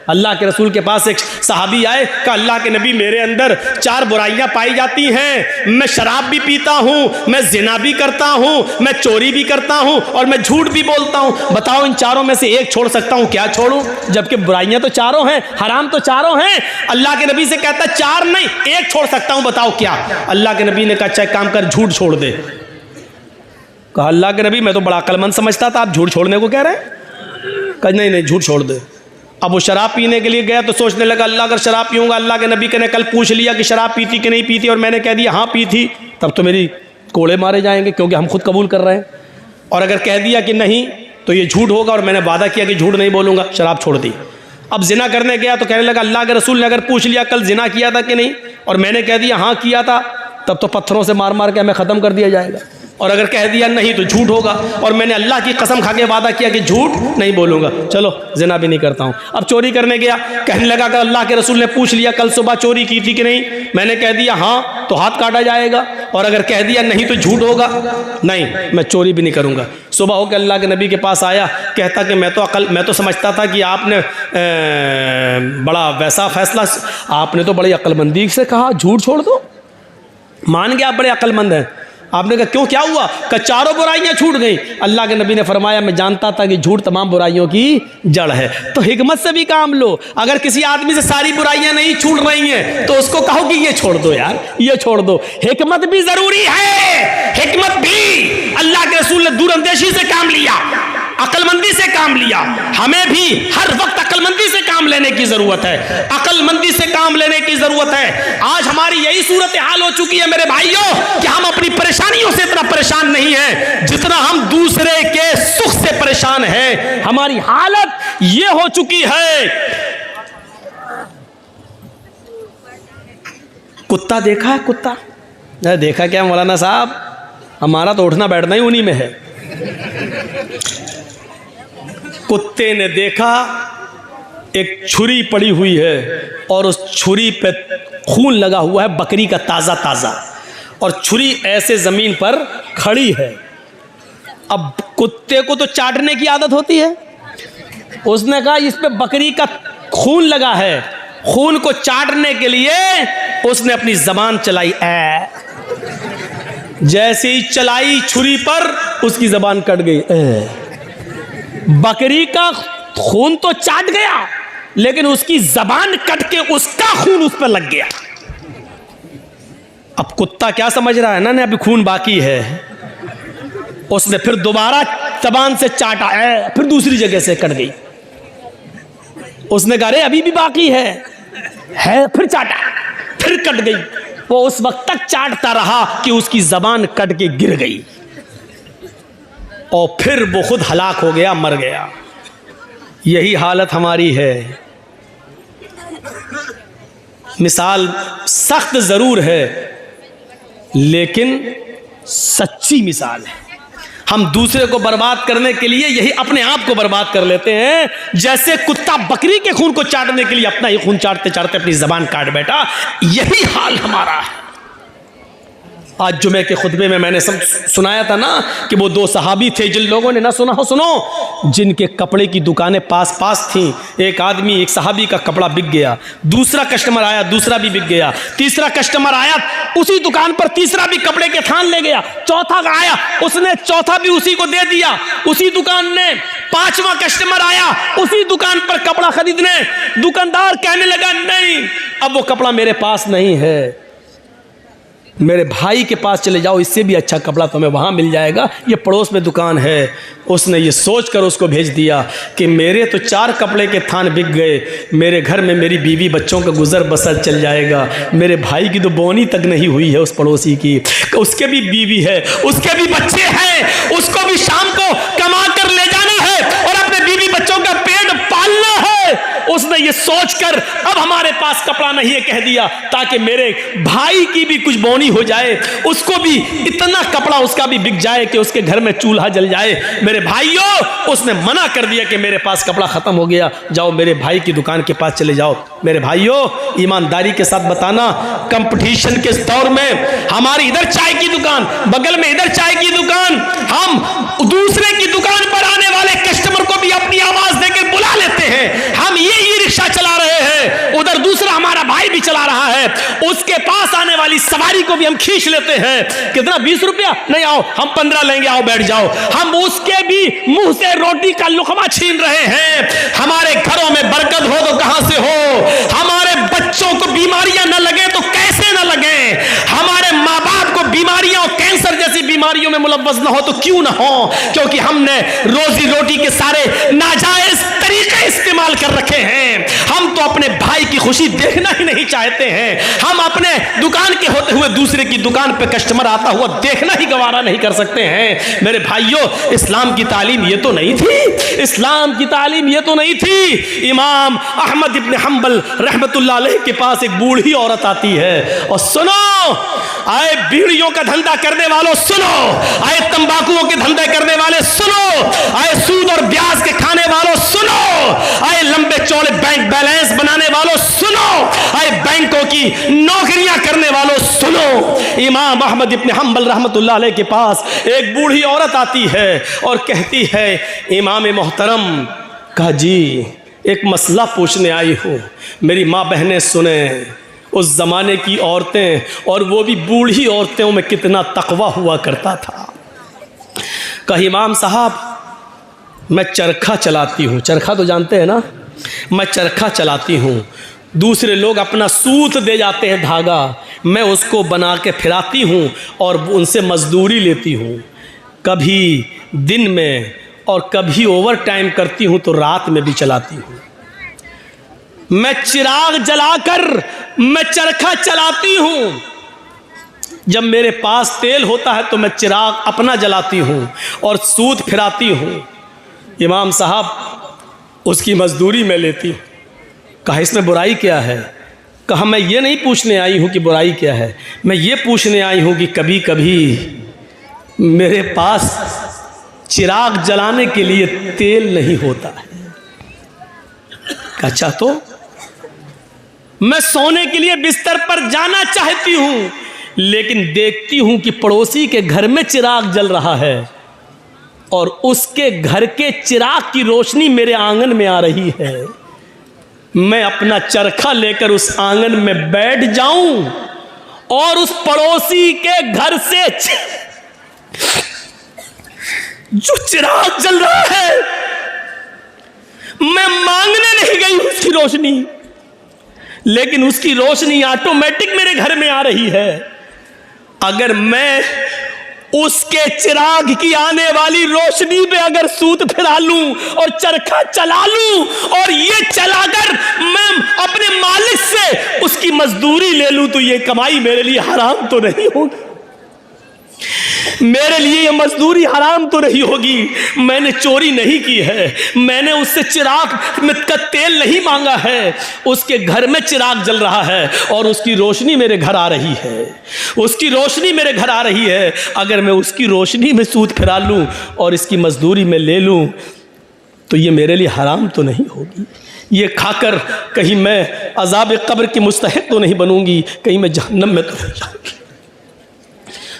अल्लाह के रसूल के पास एक सहाबी आए, कहा अल्लाह के नबी मेरे अंदर 4 बुराइयां पाई जाती हैं, मैं शराब भी पीता हूँ, मैं जिना भी करता हूँ, मैं चोरी भी करता हूँ और मैं झूठ भी बोलता हूँ, बताओ इन चारों में से एक छोड़ सकता हूँ, क्या छोड़ूं? जबकि बुराइयां तो चारों हैं, हराम तो चारों हैं। अल्लाह के नबी से कहता 4 नहीं 1 छोड़ सकता हूँ, बताओ क्या? अल्लाह के नबी ने कहा अच्छा एक काम कर, झूठ छोड़ दे। कहा अल्लाह के नबी मैं तो बड़ा अक्लमंद समझता था, आप झूठ छोड़ने को कह रहे हैं? कहा नहीं नहीं झूठ छोड़ दे। अब वो शराब पीने के लिए गया तो सोचने लगा अल्लाह अगर शराब पीऊँगा, अल्लाह के नबी ने कल पूछ लिया कि शराब पीती कि नहीं पीती और मैंने कह दिया हाँ पी थी, तब तो मेरी कोड़े मारे जाएंगे क्योंकि हम खुद कबूल कर रहे हैं। और अगर कह दिया कि नहीं तो ये झूठ होगा और मैंने वादा किया कि झूठ नहीं बोलूँगा, शराब छोड़ दी। अब जिना करने गया तो कहने लगा अल्लाह के रसूल ने अगर पूछ लिया कल जिना किया था कि नहीं और मैंने कह दिया हाँ किया था, तब तो पत्थरों से मार मार के हमें ख़त्म कर दिया जाएगा। और अगर कह दिया नहीं तो झूठ होगा और मैंने अल्लाह की कसम खा के वादा किया कि झूठ नहीं बोलूँगा, चलो जिना भी नहीं करता हूँ। अब चोरी करने गया, कहने लगा कि अल्लाह के रसूल ने पूछ लिया कल सुबह चोरी की थी कि नहीं, मैंने कह दिया हाँ तो हाथ काटा जाएगा और अगर कह दिया नहीं तो झूठ होगा, नहीं मैं चोरी भी नहीं करूँगा। सुबह होकर अल्लाह के नबी के पास आया, कहता कि मैं तो समझता था कि आपने बड़ा वैसा फैसला, आपने तो बड़ी अक्लमंदी से कहा झूठ छोड़ दो, मान गया आप बड़े अक्लमंद हैं। आपने कहा क्यों क्या हुआ? कि 4 बुराइयां छूट गई। अल्लाह के नबी ने फरमाया मैं जानता था कि झूठ तमाम बुराइयों की जड़ है। तो हिकमत से भी काम लो। अगर किसी आदमी से सारी बुराइयां नहीं छूट रही हैं तो उसको कहो कि ये छोड़ दो यार, ये छोड़ दो। हिकमत भी जरूरी है, हिकमत भी। अल्लाह के रसूल ने दूरंदेशी से काम लिया, अक्लमंदी से काम लिया। हमें भी हर वक्त अक्लमंदी से काम लेने की जरूरत है, अक्लमंदी से काम लेने की जरूरत है। आज हमारी यही सूरत हाल हो चुकी है मेरे भाइयों कि हम अपनी परेशानियों से इतना परेशान नहीं हैं जितना हम दूसरे के सुख से परेशान हैं। हमारी हालत ये हो चुकी है। कुत्ता देखा है? कुत्ता देखा क्या मौलाना साहब? हमारा तो उठना बैठना ही उन्हीं में है। कुत्ते ने देखा एक छुरी पड़ी हुई है और उस छुरी पे खून लगा हुआ है बकरी का ताज़ा ताज़ा, और छुरी ऐसे ज़मीन पर खड़ी है। अब कुत्ते को तो चाटने की आदत होती है, उसने कहा इस पे बकरी का खून लगा है, खून को चाटने के लिए उसने अपनी ज़बान चलाई। जैसे ही चलाई छुरी पर उसकी ज़बान कट गई। बकरी का खून तो चाट गया लेकिन उसकी जबान कट के उसका खून उस पर लग गया। अब कुत्ता क्या समझ रहा है ना, अभी खून बाकी है। उसने फिर दोबारा जबान से चाटा, फिर दूसरी जगह से कट गई। उसने कहा अरे अभी भी बाकी है, फिर चाटा, फिर कट गई। वो उस वक्त तक चाटता रहा कि उसकी जबान कट के गिर गई और फिर वो खुद हलाक हो गया, मर गया। यही हालत हमारी है। मिसाल सख्त ज़रूर है लेकिन सच्ची मिसाल है। हम दूसरे को बर्बाद करने के लिए यही अपने आप को बर्बाद कर लेते हैं। जैसे कुत्ता बकरी के खून को चाटने के लिए अपना ही खून चाटते चाटते अपनी ज़बान काट बैठा, यही हाल हमारा है। आज जुमे के खुतबे में मैंने सुनाया था ना कि वो 2 सहाबी थे, जिन लोगों ने ना सुना हो सुनो, जिनके कपड़े की दुकानें पास पास थीं। एक आदमी, एक सहाबी का कपड़ा बिक गया, दूसरा कस्टमर आया, दूसरा भी बिक गया, तीसरा कस्टमर आया, उसी दुकान पर तीसरा भी कपड़े के थान ले गया, चौथा आया, उसने चौथा भी उसी को दे दिया उसी दुकान ने। 5वां कस्टमर आया उसी दुकान पर कपड़ा खरीदने, दुकानदार कहने लगा नहीं अब वो कपड़ा मेरे पास नहीं है, मेरे भाई के पास चले जाओ, इससे भी अच्छा कपड़ा तुम्हें वहाँ मिल जाएगा, ये पड़ोस में दुकान है। उसने ये सोचकर उसको भेज दिया कि मेरे तो 4 कपड़े के थान बिक गए, मेरे घर में मेरी बीवी बच्चों का गुजर बसर चल जाएगा। मेरे भाई की तो बोनी तक नहीं हुई है उस पड़ोसी की, उसके भी बीवी है, उसके भी बच्चे हैं, उसको भी शाम को कमा कर ले जाना है और अपने बीवी बच्चों का पेट पालना है। उसने ये सोचकर अब हमारे पास कपड़ा नहीं है कह दिया ताकि मेरे भाई की भी कुछ बोनी हो जाए, उसको भी इतना कपड़ा उसका भी बिक जाए कि उसके घर में चूल्हा जल जाए। मेरे भाइयों, उसने मना कर दिया कि मेरे पास कपड़ा खत्म हो गया, जाओ मेरे भाई की दुकान के पास चले जाओ। मेरे भाइयों, ईमानदारी के साथ बताना, कंपटीशन के दौर में हमारी इधर चाय की दुकान, बगल में इधर चाय की दुकान, हम दूसरे की दुकान पर आने वाले कस्टमर को भी अपनी आवाज देकर बुला लेते हैं। हम ये ई रिक्शा चला उसके पास आने वाली सवारी को भी हम खींच लेते हैं। कितना? 20 रुपया? नहीं, आओ हम 15 लेंगे, आओ बैठ जाओ। हम उसके भी मुंह से रोटी का लुकमा छीन रहे हैं। हमारे घरों में बरकत हो तो कहां से हो? हमारे बच्चों को बीमारियां न लगे तो कैसे न लगे? हमारे माँ बाप को बीमारियां और कैंसर जैसी बीमारियों में मुलव्वस न हो तो क्यों न हो? क्योंकि हमने रोजी रोटी के सारे नाजायज तरीके इस्तेमाल कर रखे हैं। हम तो अपने भाई की खुशी देखना ही नहीं चाहते हैं। हम अपने दुकान के होते हुए दूसरे की दुकान पे कस्टमर आता हुआ देखना ही गवारा नहीं कर सकते हैं। मेरे भाइयों, इस्लाम की तालीम ये तो नहीं थी। इस्लाम की तालीम ये तो नहीं थी। इमाम अहमद इब्न हंबल रहमतुल्लाह अलैह के पास एक बूढ़ी औरत आती है और सुनो, आए बीड़ियों का धंधा करने वालों सुनो, आए तंबाकुओं के धंधे करने वाले सुनो, आए सूद और ब्याज के खाने वालों सुनो, आए लंबे चौड़े बैंक बैलेंस बनाने वालों सुनो, आए बैंकों की नौकरियां करने वालों सुनो। इमाम अहमद इब्न हंबल रहमतुल्लाह अलैह के पास एक बूढ़ी औरत आती है और कहती है, इमाम मोहतरम, कहा जी एक मसला पूछने आई हूँ, मेरी माँ बहनें सुने। उस ज़माने की औरतें, और वो भी बूढ़ी औरतों में कितना तकवा हुआ करता था। कहा इमाम साहब, मैं चरखा चलाती हूँ। चरखा तो जानते हैं ना? मैं चरखा चलाती हूँ। दूसरे लोग अपना सूत दे जाते हैं धागा, मैं उसको बना के फिराती हूँ और उनसे मजदूरी लेती हूँ। कभी दिन में और कभी ओवर टाइम करती हूँ तो रात में भी चलाती हूँ। मैं चिराग जलाकर मैं चरखा चलाती हूँ। जब मेरे पास तेल होता है तो मैं चिराग अपना जलाती हूँ और सूत फिराती हूँ। इमाम साहब, उसकी मजदूरी मैं लेती हूँ। कहा इसमें बुराई क्या है? कहा मैं ये नहीं पूछने आई हूँ कि बुराई क्या है, मैं ये पूछने आई हूँ कि कभी कभी मेरे पास चिराग जलाने के लिए तेल नहीं होता है। अच्छा, तो मैं सोने के लिए बिस्तर पर जाना चाहती हूँ, लेकिन देखती हूँ कि पड़ोसी के घर में चिराग जल रहा है और उसके घर के चिराग की रोशनी मेरे आंगन में आ रही है। मैं अपना चरखा लेकर उस आंगन में बैठ जाऊं और उस पड़ोसी के घर से जो चिराग जल रहा है, मैं मांगने नहीं गई उसकी रोशनी, लेकिन उसकी रोशनी ऑटोमेटिक मेरे घर में आ रही है। अगर मैं उसके चिराग की आने वाली रोशनी पे अगर सूत फिरा लूं और चरखा चला लूं और ये चलाकर मैं अपने मालिक से उसकी मजदूरी ले लूं, तो ये कमाई मेरे लिए हराम तो नहीं होगी? मेरे लिए ये मजदूरी हराम तो नहीं होगी? मैंने चोरी नहीं की है, मैंने उससे चिराग में का तेल नहीं मांगा है। उसके घर में चिराग जल रहा है और उसकी रोशनी मेरे घर आ रही है, उसकी रोशनी मेरे घर आ रही है। अगर मैं उसकी रोशनी में सूत फिरा लूं और इसकी मजदूरी में ले लूं तो ये मेरे लिए हराम तो नहीं होगी? ये खाकर कहीं मैं अज़ाब कब्र की मुस्तहिक तो नहीं बनूंगी, कहीं मैं जहन्नम में तो नहीं जाऊंगी?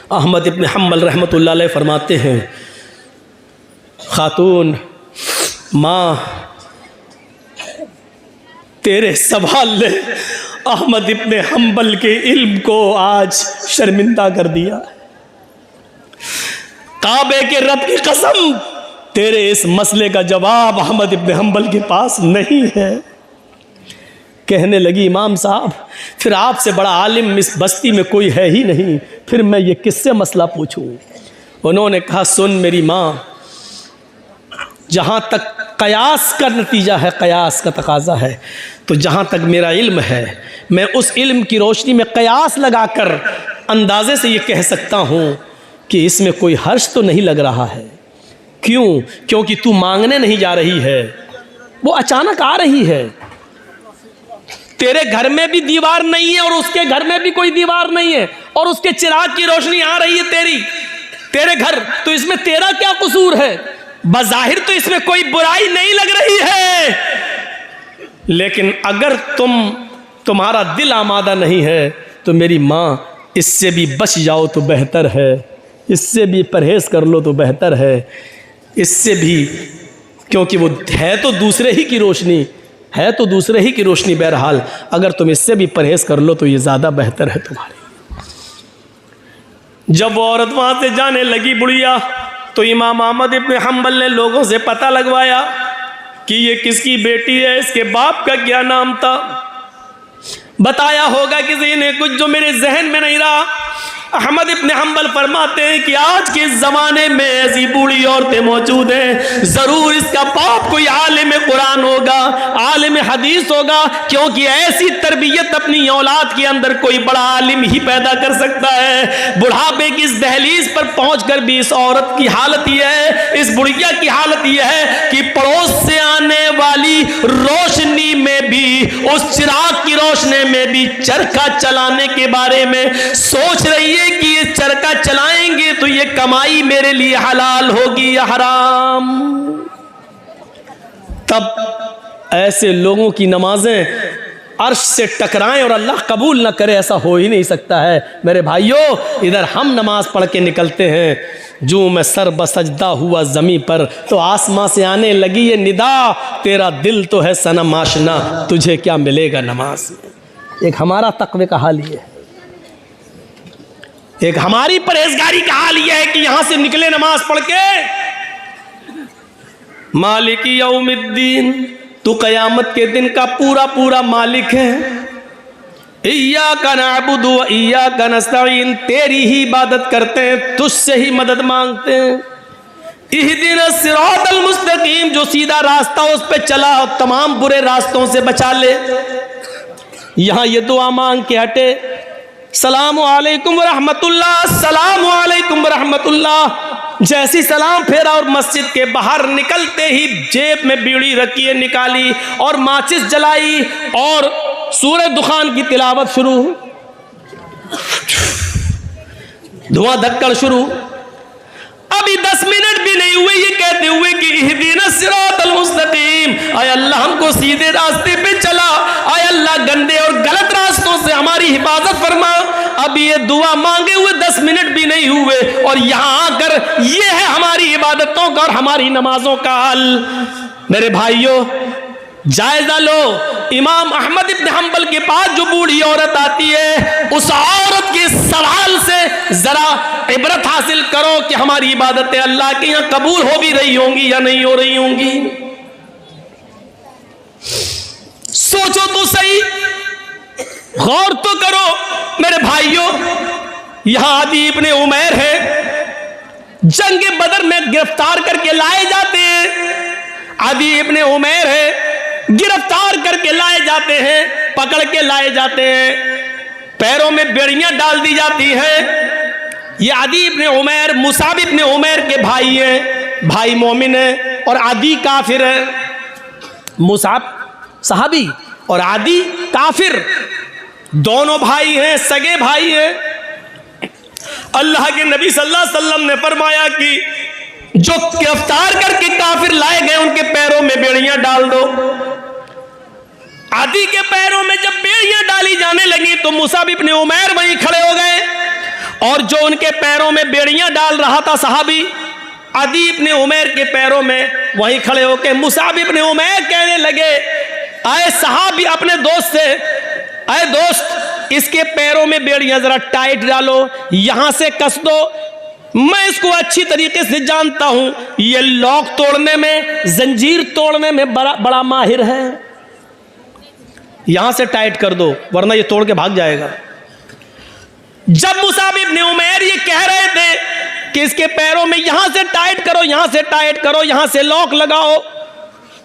अहमद इब्न हंबल रहमतुल्लाह अलैह फरमाते हैं, खातून माँ, तेरे सवाल ने अहमद इब्न हंबल के इल्म को आज शर्मिंदा कर दिया। काबे के रब की कसम, तेरे इस मसले का जवाब अहमद इब्न हंबल के पास नहीं है। कहने लगी, इमाम साहब, फिर आपसे बड़ा आलिम इस बस्ती में कोई है ही नहीं, फिर मैं ये किससे मसला पूछूं? उन्होंने कहा, सुन मेरी माँ, जहाँ तक कयास का नतीजा है, कयास का तकाजा है, तो जहाँ तक मेरा इल्म है, मैं उस इल्म की रोशनी में कयास लगाकर अंदाजे से ये कह सकता हूँ कि इसमें कोई हर्ष तो नहीं लग रहा है। क्यों? क्योंकि तू मांगने नहीं जा रही है, वो अचानक आ रही है। तेरे घर में भी दीवार नहीं है और उसके घर में भी कोई दीवार नहीं है और उसके चिराग की रोशनी आ रही है तेरे घर, तो इसमें तेरा क्या कसूर है? बज़ाहिर तो इसमें कोई बुराई नहीं लग रही है, लेकिन अगर तुम्हारा दिल आमादा नहीं है तो मेरी माँ, इससे भी बच जाओ तो बेहतर है, इससे भी परहेज़ कर लो तो बेहतर है, इससे भी, क्योंकि वो है तो दूसरे ही की रोशनी, है तो दूसरे ही की रोशनी। बहरहाल अगर तुम इससे भी परहेज कर लो तो ये ज़्यादा बेहतर है तुम्हारे। जब वो औरत वहाँ से जाने लगी बुढ़िया, तो इमाम अहमद इब्न हंबल ने लोगों से पता लगवाया कि ये किसकी बेटी है, इसके बाप का क्या नाम था। बताया होगा किसी ने कुछ जो मेरे जहन में नहीं रहा। अहमद इब्न हंबल फरमाते हैं कि आज के ज़माने में ऐसी बूढ़ी औरतें मौजूद हैं, ज़रूर इसका बाप कोई आलिम कुरान होगा, आलिम हदीस होगा, क्योंकि ऐसी तरबियत अपनी औलाद के अंदर कोई बड़ा आलिम ही पैदा कर सकता है। बुढ़ापे की इस दहलीज पर पहुंचकर भी इस औरत की हालत यह है, इस बुढ़िया की हालत यह है कि पड़ोस से आने वाली रोशनी में भी, उस चिराग की रोशनी में भी चरखा चलाने के बारे में सोच रही है कि ये चरखा चलाएंगे तो ये कमाई मेरे लिए हलाल होगी या हराम। तब ऐसे लोगों की नमाजें अर्श से टकराएं और अल्लाह कबूल ना करे, ऐसा हो ही नहीं सकता है। मेरे भाइयों, इधर हम नमाज पढ़ के निकलते हैं, जो मैं सर बसजदा हुआ ज़मीं पर, तो आसमां से आने लगी ये निदा, तेरा दिल तो है सनम आशना, तुझे क्या मिलेगा नमाज में। एक हमारा तक़वे का हाल ये है, एक हमारी परहेजगारी का हाल यह है कि यहां से निकले नमाज पढ़ के, मालिकी यौमिद्दीन, तू कयामत के दिन का पूरा पूरा मालिक है। इय्याका नअबुदु व इय्याका नस्तईन, तेरी ही इबादत करते हैं, तुझसे ही मदद मांगते हैं। इहदिनस सिरातल मुस्तकीम, जो सीधा रास्ता उस पे चला और तमाम बुरे रास्तों से बचा ले। यहां ये दुआ मांग के हटे, सलाम अलैकुम व रहमतुल्लाह, सलाम अलैकुम व रहमतुल्लाह, जैसी सलाम फेरा और मस्जिद के बाहर निकलते ही जेब में बीड़ी रखी है, निकाली और माचिस जलाई और सूरह दुखान की तिलावत शुरू, धुआं धक्कड़ शुरू। अभी 10 मिनट भी नहीं हुए ये कहते हुए कि इहदिनस सिरातल मुस्तकीम, आय अल्लाह हमको सीधे रास्ते पे चला, आय अल्लाह गंदे और गलत रास्तों से हमारी हिफाजत फरमा। अभी ये दुआ मांगे हुए 10 मिनट भी नहीं हुए और यहाँ आकर ये है हमारी इबादतों का और हमारी नमाजों का हाल। मेरे भाइयों, जायजा लो, इमाम अहमद इब्न हंबल के पास जो बूढ़ी औरत आती है, उस औरत के सवाल से जरा इबरत हासिल करो कि हमारी इबादतें अल्लाह के यहाँ कबूल हो भी रही होंगी या नहीं हो रही होंगी। सोचो तो सही, गौर तो करो। मेरे भाइयों, यहां आदि इब्ने उमैर है, जंग बदर में गिरफ्तार करके लाए जाते हैं। आदि इब्ने उमैर है, गिरफ्तार करके लाए जाते हैं, पकड़ के लाए जाते हैं, पैरों में बेड़ियां डाल दी जाती हैं। ये आदि इब्ने उमैर मुसाब इब्ने उमैर के भाई हैं, भाई मोमिन है और आदि काफिर है। मुसाब सहाबी और आदि काफिर, दोनों भाई हैं, सगे भाई हैं। अल्लाह के नबी सल्लल्लाहु अलैहि वसल्लम ने फरमाया कि जो गिरफ्तार करके काफिर लाए गए उनके पैरों में बेड़ियां डाल दो। आदि के पैरों में जब बेड़ियां डाली जाने लगी तो मुसाब इब्ने उमैर वहीं खड़े हो गए और जो उनके पैरों में बेड़ियां डाल रहा था सहाबी, आदि इब्ने उमैर के पैरों में वहीं खड़े होकर मुसाब इब्ने उमैर कहने लगे, आए सहाबी अपने दोस्त से, आए दोस्त इसके पैरों में बेड़ियां जरा टाइट डालो, यहां से कस दो, मैं इसको अच्छी तरीके से जानता हूं, ये लॉक तोड़ने में, जंजीर तोड़ने में बड़ा माहिर है, यहां से टाइट कर दो वरना ये तोड़ के भाग जाएगा। जब मुसाब इब्ने उमैर ये कह रहे थे कि इसके पैरों में यहां से टाइट करो, यहां से टाइट करो, यहां से लॉक लगाओ,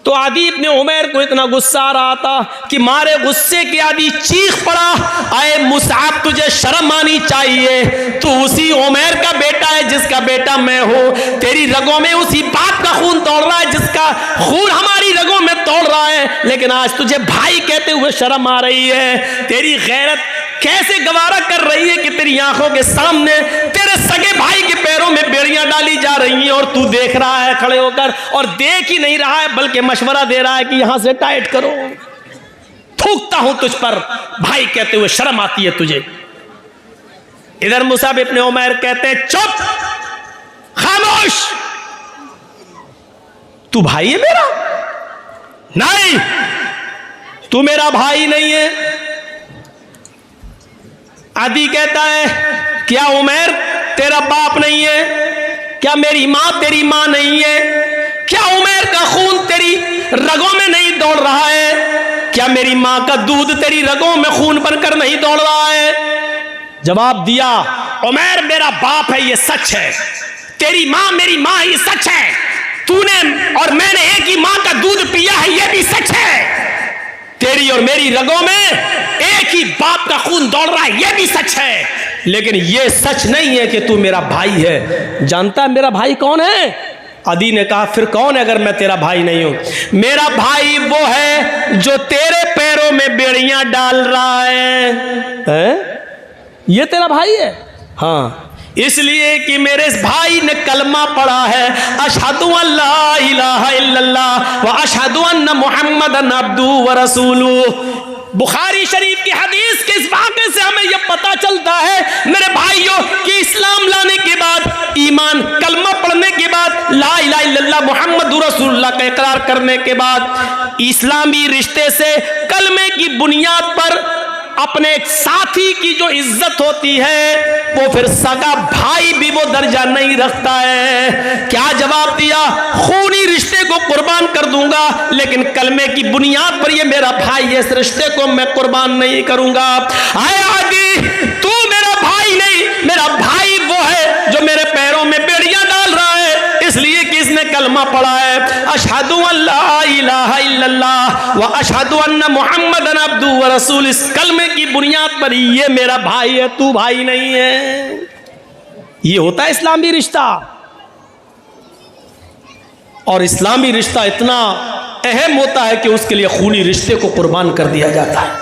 तो आदि इब्ने उमैर को इतना गुस्सा आ रहा था कि मारे गुस्से के आदि चीख पड़ा, आए मुसाब तुझे शर्म आनी चाहिए, तू उसी उमैर का बेटा है जिसका बेटा मैं हूं, तेरी रगों में उसी बाप का खून दौड़ रहा है जिसका खून हमारी रगों में दौड़ रहा है, लेकिन आज तुझे भाई कहते हुए शर्म आ रही है। तेरी गैरत कैसे गवारा कर रही है कि तेरी आंखों के सामने तेरे सगे भाई के पैरों में बेड़ियां डाली जा रही हैं और तू देख रहा है खड़े होकर, और देख ही नहीं रहा है बल्कि मशवरा दे रहा है कि यहां से टाइट करो। थूकता हूं तुझ पर भाई कहते हुए, शर्म आती है तुझे। इधर मुसाब इब्ने उमैर कहते हैं, चुप, खामोश, तू भाई है मेरा? नहीं, तू मेरा भाई नहीं है। आदि कहता है क्या उमैर तेरा बाप नहीं है? क्या मेरी मां तेरी मां नहीं है? क्या उमैर का खून तेरी रगों में नहीं दौड़ रहा है? क्या मेरी मां का दूध तेरी रगों में खून बनकर नहीं दौड़ रहा है? जवाब दिया, उमैर मेरा बाप है ये सच है, तेरी मां मेरी मां ये सच है, तूने और मैंने एक ही मां का दूध पिया है ये भी सच है, तेरी और मेरी रगों में एक ही बाप का खून दौड़ रहा है ये भी सच है, लेकिन ये सच नहीं है कि तू मेरा भाई है। जानता है मेरा भाई कौन है? अदी ने कहा फिर कौन है अगर मैं तेरा भाई नहीं हूं? मेरा भाई वो है जो तेरे पैरों में बेड़ियां डाल रहा है? ये तेरा भाई है? हाँ, इसलिए कि मेरे भाई ने कलमा पढ़ा है, अशहदु अल्ला इलाहा इल्लल्लाह व अशहदु अन्ना मुहम्मदन अब्दुहु व रसूलुहु। बुखारी शरीफ की हदीस के इस वाक़े से हमें यह पता चलता है मेरे भाइयों कि इस्लाम लाने के बाद, ईमान कलमा पढ़ने के बाद, ला इलाहा इल्लल्लाह मुहम्मदुर रसूलुल्लाह का इकरार करने के बाद, इस्लामी रिश्ते से कलमे की बुनियाद पर अपने एक साथी की जो इज्जत होती है वो फिर सगा भाई भी वो दर्जा नहीं रखता है। क्या जवाब दिया? खूनी रिश्ते को कुर्बान कर दूंगा लेकिन कलमे की बुनियाद पर ये मेरा भाई है, इस रिश्ते को मैं कुर्बान नहीं करूंगा। आए आगे, तू मेरा भाई नहीं, मेरा भाई वो है जो मेरे पैरों में बेड़ियां डाल रहा है, इसलिए कि इसने कलमा पढ़ा है, अशहदु अल्ला इलाहा इल्लल्लाह व अशहदु अन्ना मुहम्मदन अब्दुहु व रसूलुहु। इस कलमे की बुनियाद पर ये मेरा भाई है, तू भाई नहीं है। ये होता है इस्लामी रिश्ता, और इस्लामी रिश्ता इतना अहम होता है कि उसके लिए खूनी रिश्ते को कुर्बान कर दिया जाता है।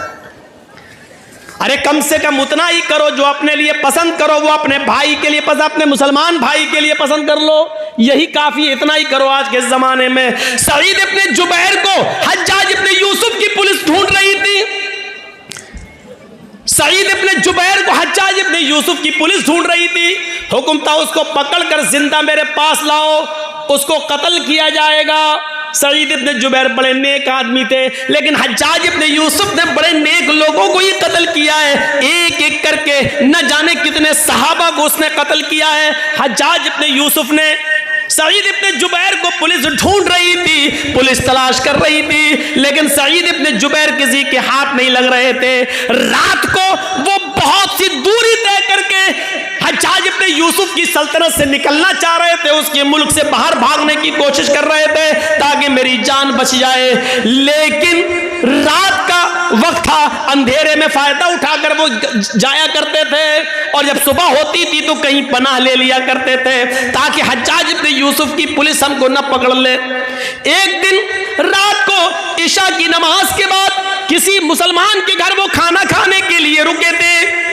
अरे कम से कम उतना ही करो जो अपने लिए पसंद करो, वो अपने भाई के लिए पसंद, अपने मुसलमान भाई के लिए पसंद कर लो, यही काफी, इतना ही करो। आज के जमाने में सईद इब्ने जुबैर को हज्जाज इब्ने यूसुफ की पुलिस ढूंढ रही थी, सईद इब्ने जुबैर को हज्जाज इब्ने यूसुफ की पुलिस ढूंढ रही थी। हुक्म था उसको पकड़कर जिंदा मेरे पास लाओ, उसको कत्ल किया जाएगा। सईद इब्ने जुबैर बड़े नेक आदमी थे, लेकिन हज्जाज इब्ने यूसुफ ने बड़े नेक लोगों को ही कत्ल किया है, एक एक करके न जाने कितने सहाबा को उसने कत्ल किया है। हज्जाज इब्ने यूसुफ ने सईद इब्ने जुबैर को पुलिस ढूंढ रही थी, पुलिस तलाश कर रही थी, लेकिन सईद इब्ने जुबैर किसी के हाथ नहीं लग रहे थे। रात को वो बहुत सी दूरी तय करके हज्जाज इब्ने यूसुफ की सल्तनत से निकलना चाह रहे थे, उसके मुल्क से बाहर भागने की कोशिश कर रहे थे ताकि मेरी जान बच जाए, लेकिन रात का वक्त था, अंधेरे में फायदा उठाकर वो जाया करते थे, और जब सुबह होती थी तो कहीं पनाह ले लिया करते थे ताकि हज्जाज इब्ने यूसुफ की पुलिस हमको न पकड़ ले। एक दिन रात को इशा की नमाज के बाद किसी मुसलमान के घर वो खाना खाने के लिए रुके थे,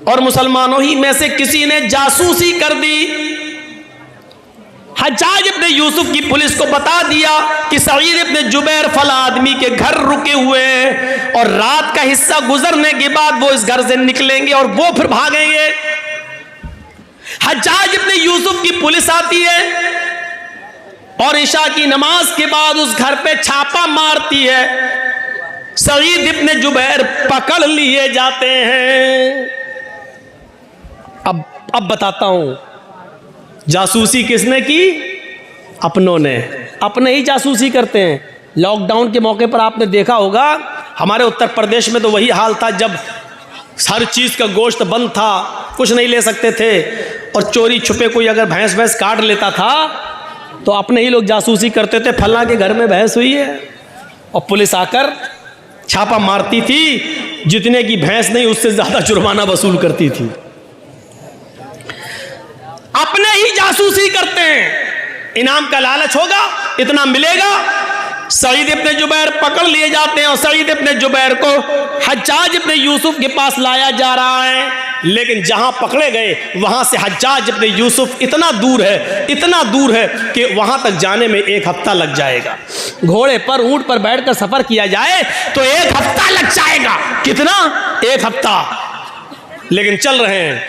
और मुसलमानों ही में से किसी ने जासूसी कर दी। हज्जाज इब्ने यूसुफ की पुलिस को बता दिया कि सईद इब्ने जुबैर फला आदमी के घर रुके हुए हैं, और रात का हिस्सा गुजरने के बाद वो इस घर से निकलेंगे और वो फिर भागेंगे। हज्जाज इब्ने यूसुफ की पुलिस आती है और इशा की नमाज के बाद उस घर पे छापा मारती है। सईद इब्ने जुबैर पकड़ लिए जाते हैं। अब बताता हूं, जासूसी किसने की? अपनों ने, अपने ही जासूसी करते हैं। लॉकडाउन के मौके पर आपने देखा होगा हमारे उत्तर प्रदेश में तो वही हाल था, जब हर चीज़ का गोश्त बंद था, कुछ नहीं ले सकते थे, और चोरी छुपे कोई अगर भैंस काट लेता था तो अपने ही लोग जासूसी करते थे, फला के घर में भैंस हुई है, और पुलिस आकर छापा मारती थी, जितने की भैंस नहीं उससे ज़्यादा जुर्माना वसूल करती थी। अपने ही जासूसी करते हैं, इनाम का लालच होगा, इतना मिलेगा। सईद इब्ने जुबैर पकड़ लिए जाते हैं और सईद इब्ने जुबैर को हज्जाज इब्ने यूसुफ के पास लाया जा रहा है, लेकिन जहां पकड़े गए वहां से हज्जाज इब्ने यूसुफ इतना दूर है कि वहां तक जाने में 1 हफ्ता लग जाएगा। घोड़े पर, ऊंट पर बैठकर सफर किया जाए तो 1 हफ्ता लग जाएगा। कितना? 1 हफ्ता। लेकिन चल रहे हैं,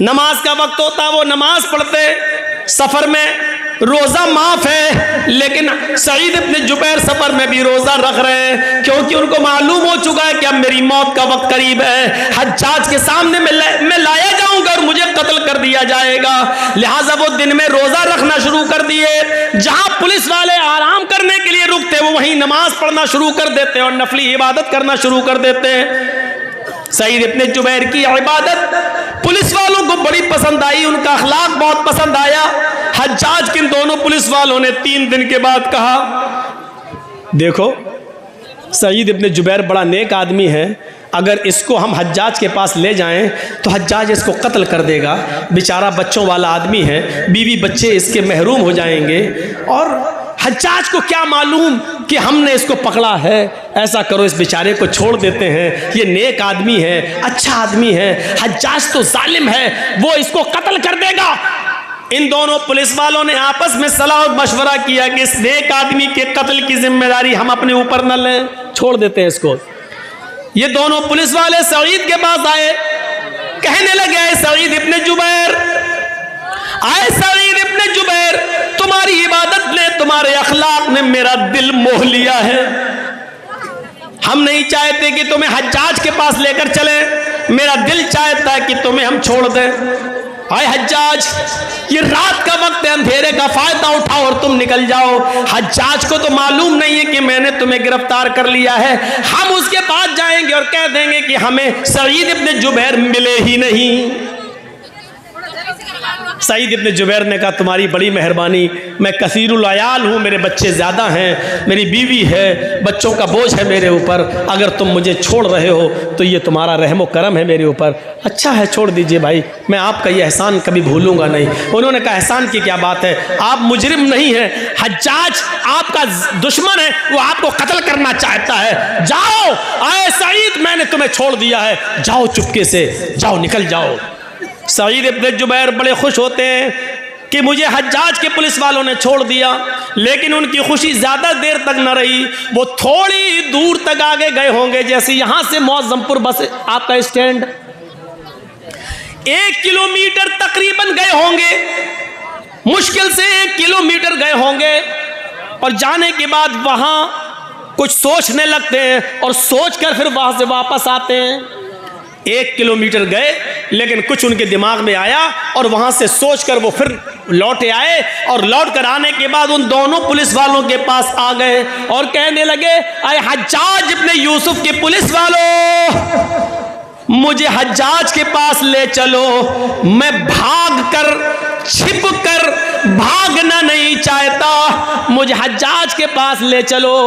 नमाज का वक्त होता, वो नमाज पढ़ते, सफर में रोजा माफ है, लेकिन सईद इब्न जुबैर सफर में भी रोजा रख रहे हैं, क्योंकि उनको मालूम हो चुका है कि अब मेरी मौत का वक्त करीब है, हज्जाज के सामने मैं लाया जाऊंगा और मुझे कत्ल कर दिया जाएगा। लिहाजा वो दिन में रोजा रखना शुरू कर दिए। जहां पुलिस वाले आराम करने के लिए रुकते वो वहीं नमाज पढ़ना शुरू कर देते और नफली इबादत करना शुरू कर देते हैं। सईद इब्न जुबैर की इबादत पुलिस वालों को बड़ी पसंद आई, उनका अखलाक बहुत पसंद आया। हज्जाज के दोनों पुलिस वालों ने 3 दिन के बाद कहा, देखो सईद इब्न जुबैर बड़ा नेक आदमी है, अगर इसको हम हज्जाज के पास ले जाएं तो हज्जाज इसको कत्ल कर देगा, बेचारा बच्चों वाला आदमी है, बीवी बच्चे इसके महरूम हो जाएंगे, और हज्जाज को क्या मालूम कि हमने इसको पकड़ा है। ऐसा करो, इस बेचारे को छोड़ देते हैं, ये नेक आदमी है, अच्छा आदमी है, हज्जाज तो जालिम है, वो इसको कत्ल कर देगा। इन दोनों पुलिस वालों ने आपस में सलाह और मशवरा किया कि इस नेक आदमी के कत्ल की जिम्मेदारी हम अपने ऊपर न लें, छोड़ देते हैं इसको। ये दोनों पुलिस वाले सईद के पास आए, कहने लगे, आए सईद इब्न जुबैर, आए सईद इब्न जुबैर, तुम्हारी इबादत ने, तुम्हारे अखलाक ने मेरा दिल मोह लिया है। हम नहीं चाहते कि तुम्हें हज्जाज के पास लेकर चले, मेरा दिल चाहता है कि तुम्हें हम छोड़ दें। आए हज्जाज, ये रात का वक्त है, अंधेरे का फायदा उठाओ और तुम निकल जाओ। हज्जाज को तो मालूम नहीं है कि मैंने तुम्हें गिरफ्तार कर लिया है, हम उसके पास जाएंगे और कह देंगे कि हमें सईद इब्न जुबैर मिले ही नहीं। सईद इब्न जुबैर ने कहा, तुम्हारी बड़ी मेहरबानी, मैं कसीरुल अयाल हूँ, मेरे बच्चे ज़्यादा हैं, मेरी बीवी है, बच्चों का बोझ है मेरे ऊपर, अगर तुम मुझे छोड़ रहे हो तो ये तुम्हारा रहमो करम है मेरे ऊपर। अच्छा है, छोड़ दीजिए भाई, मैं आपका ये एहसान कभी भूलूंगा नहीं। उन्होंने कहा, एहसान की क्या बात है, आप मुजरिम नहीं हैं, हज्जाज आपका दुश्मन है, वो आपको कत्ल करना चाहता है, जाओ। आए सईद, मैंने तुम्हें छोड़ दिया है, जाओ चुपके से, जाओ, निकल जाओ। सईद इब्न जुबैर बड़े खुश होते हैं कि मुझे हज्जाज के पुलिस वालों ने छोड़ दिया, लेकिन उनकी खुशी ज़्यादा देर तक न रही। वो थोड़ी दूर तक आगे गए होंगे, जैसे यहाँ से मौज़मपुर बस आपका स्टैंड, 1 किलोमीटर तकरीबन गए होंगे, मुश्किल से 1 किलोमीटर गए होंगे, और जाने के बाद वहाँ कुछ सोचने लगते हैं और सोचकर फिर वहाँ से वापस आते हैं। 1 किलोमीटर गए, लेकिन कुछ उनके दिमाग में आया और वहां से सोचकर वो फिर लौटे आए, और लौट कर आने के बाद उन दोनों पुलिस वालों के पास आ गए और कहने लगे, आए हज्जाज इब्न यूसुफ के पुलिस वालों, मुझे हज्जाज के पास ले चलो, मैं भाग कर, छिप कर भागना नहीं चाहता, मुझे हज्जाज के पास ले चलो।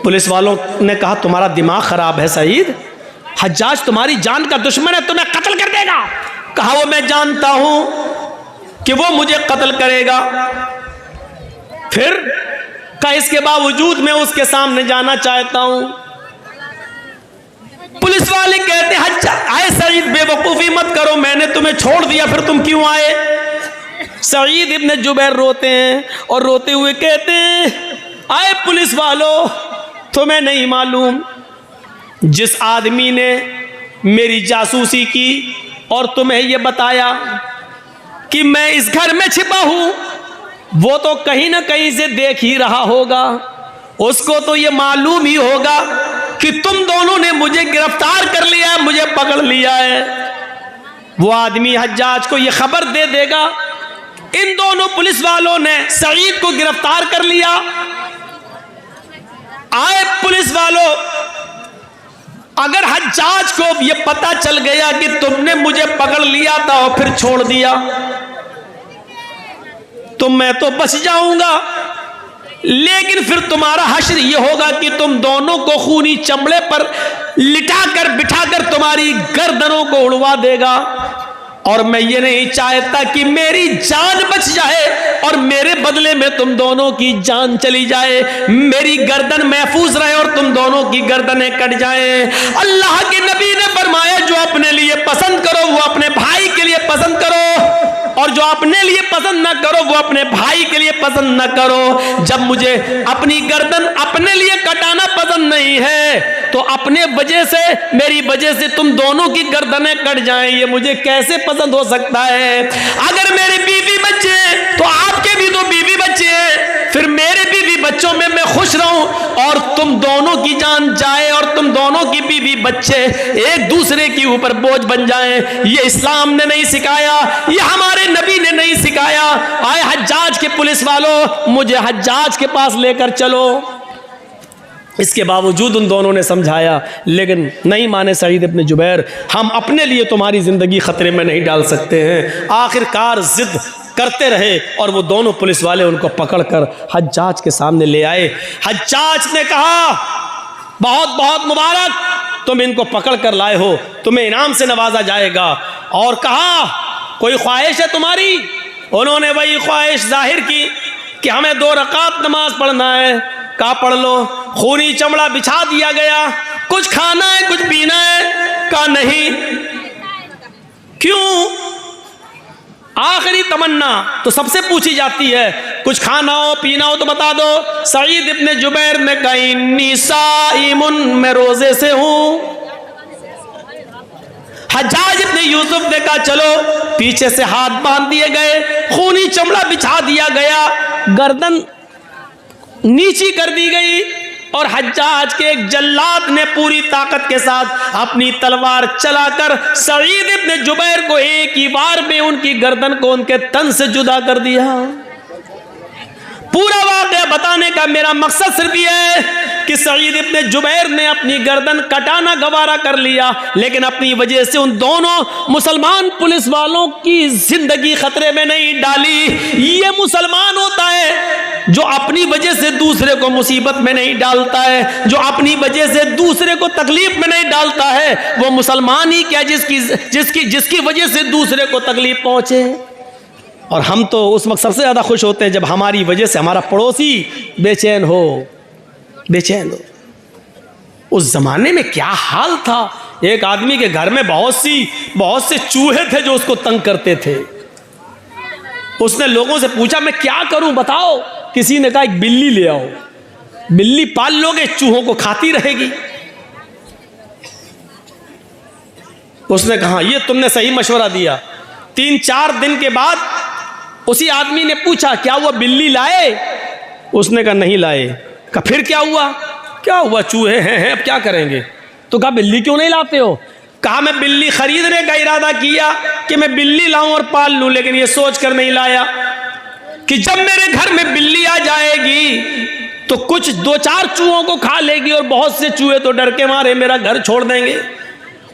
पुलिस वालों ने कहा, तुम्हारा दिमाग खराब है सईद, हज्जाज तुम्हारी जान का दुश्मन है, तुम्हें कत्ल कर देगा। कहा, वो मैं जानता हूं कि वो मुझे कत्ल करेगा, फिर कहा इसके बावजूद मैं उसके सामने जाना चाहता हूं। पुलिस वाले कहते, हज्जाज, आए सईद, बेवकूफी मत करो, मैंने तुम्हें छोड़ दिया, फिर तुम क्यों आए। सईद इब्न जुबैर रोते हैं और रोते हुए कहते हैं, आए पुलिस वालों, तुम्हें नहीं मालूम, जिस आदमी ने मेरी जासूसी की और तुम्हें यह बताया कि मैं इस घर में छिपा हूं, वो तो कहीं ना कहीं से देख ही रहा होगा, उसको तो ये मालूम ही होगा कि तुम दोनों ने मुझे गिरफ्तार कर लिया है, मुझे पकड़ लिया है। वो आदमी हज्जाज को ये खबर दे देगा, इन दोनों पुलिस वालों ने सईद को गिरफ्तार कर लिया। आए पुलिस वालों, अगर हज्जाज को ये पता चल गया कि तुमने मुझे पकड़ लिया था और फिर छोड़ दिया, तो मैं तो बच जाऊंगा, लेकिन फिर तुम्हारा हश्र ये होगा कि तुम दोनों को खूनी चमड़े पर लिटाकर बिठाकर तुम्हारी गर्दनों को उड़वा देगा, और मैं ये नहीं चाहता कि मेरी जान बच जाए और मेरे बदले में तुम दोनों की जान चली जाए, मेरी गर्दन महफूज रहे और तुम दोनों की गर्दनें कट जाए। अल्लाह के नबी ने फरमाया, जो अपने लिए पसंद करो वो अपने भाई के लिए पसंद करो। और जो अपने लिए पसंद न करो वो अपने भाई के लिए पसंद न करो। जब मुझे अपनी गर्दन अपने लिए कटाना पसंद नहीं है तो अपने वजह से, मेरी वजह से तुम दोनों की गर्दनें कट जाएं, ये मुझे कैसे पसंद हो सकता है? अगर मेरे बीवी बच्चे हैं तो आपके भी तो बीवी बच्चे हैं, फिर मेरे बीवी बच्चों में मैं खुश रहूं और तुम दोनों की जान जाए और तुम दोनों की बीवी बच्चे एक दूसरे के ऊपर बोझ बन जाएं, ये इस्लाम ने नहीं सिखाया, ये हमारे नबी ने नहीं सिखाया। आए हज्जाज के पुलिस वालों, मुझे हज्जाज के पास लेकर चलो। इसके बावजूद उन दोनों ने समझाया, लेकिन नहीं माने सईद इब्न जुबैर, हम अपने लिए तुम्हारी ज़िंदगी ख़तरे में नहीं डाल सकते हैं। आखिरकार ज़िद करते रहे और वो दोनों पुलिस वाले उनको पकड़कर हज्जाज के सामने ले आए। हज्जाज ने कहा, बहुत बहुत मुबारक, तुम इनको पकड़ कर लाए हो, तुम्हें इनाम से नवाजा जाएगा। और कहा, कोई ख्वाहिश है तुम्हारी? उन्होंने वही ख्वाहिश जाहिर की कि हमें 2 रकात नमाज पढ़ना है। कहा, पढ़ लो। खूनी चमड़ा बिछा दिया गया। कुछ खाना है, कुछ पीना है? कहा, नहीं। क्यों? आखिरी तमन्ना तो सबसे पूछी जाती है, कुछ खाना हो पीना हो तो बता दो। सईद इब्न जुबैर ने कहा, इन्नी साइमुन, मैं रोजे से हूं। हज्जाज इब्न यूसुफ ने कहा, चलो। पीछे से हाथ बांध दिए गए, खूनी चमड़ा बिछा दिया गया, गर्दन नीची कर दी गई और हज्जाज के एक जल्लाद ने पूरी ताकत के साथ अपनी तलवार चलाकर सईद इब्न जुबैर को एक ही बार में उनकी गर्दन को उनके तन से जुदा कर दिया। पूरा वाक़या बताने का मेरा मकसद सिर्फ ये है कि सईद इब्न जुबैर ने अपनी गर्दन कटाना गवारा कर लिया, लेकिन अपनी वजह से उन दोनों मुसलमान पुलिस वालों की जिंदगी खतरे में नहीं डाली। ये मुसलमान होता है जो अपनी वजह से दूसरे को मुसीबत में नहीं डालता है, जो अपनी वजह से दूसरे को तकलीफ में नहीं डालता है। वो मुसलमान ही क्या जिसकी वजह से दूसरे को तकलीफ पहुंचे। और हम तो उस वक्त सबसे ज़्यादा खुश होते हैं जब हमारी वजह से हमारा पड़ोसी बेचैन हो। उस ज़माने में क्या हाल था, एक आदमी के घर में बहुत से चूहे थे जो उसको तंग करते थे। उसने लोगों से पूछा, मैं क्या करूं बताओ? किसी ने कहा, एक बिल्ली ले आओ, बिल्ली पाल लोगे, चूहों को खाती रहेगी। उसने कहा, ये तुमने सही मशवरा दिया। 3-4 दिन के बाद उसी आदमी ने पूछा, क्या हुआ, बिल्ली लाए? उसने कहा, नहीं लाए। कहा, फिर क्या हुआ? क्या हुआ, चूहे हैं, अब क्या करेंगे? तो कहा, बिल्ली क्यों नहीं लाते हो? कहा, मैं बिल्ली खरीदने का इरादा किया कि मैं बिल्ली लाऊं और पाल लूं, लेकिन ये सोच कर नहीं लाया कि जब मेरे घर में बिल्ली आ जाएगी तो कुछ 2-4 चूहों को खा लेगी और बहुत से चूहे तो डर के मारे मेरा घर छोड़ देंगे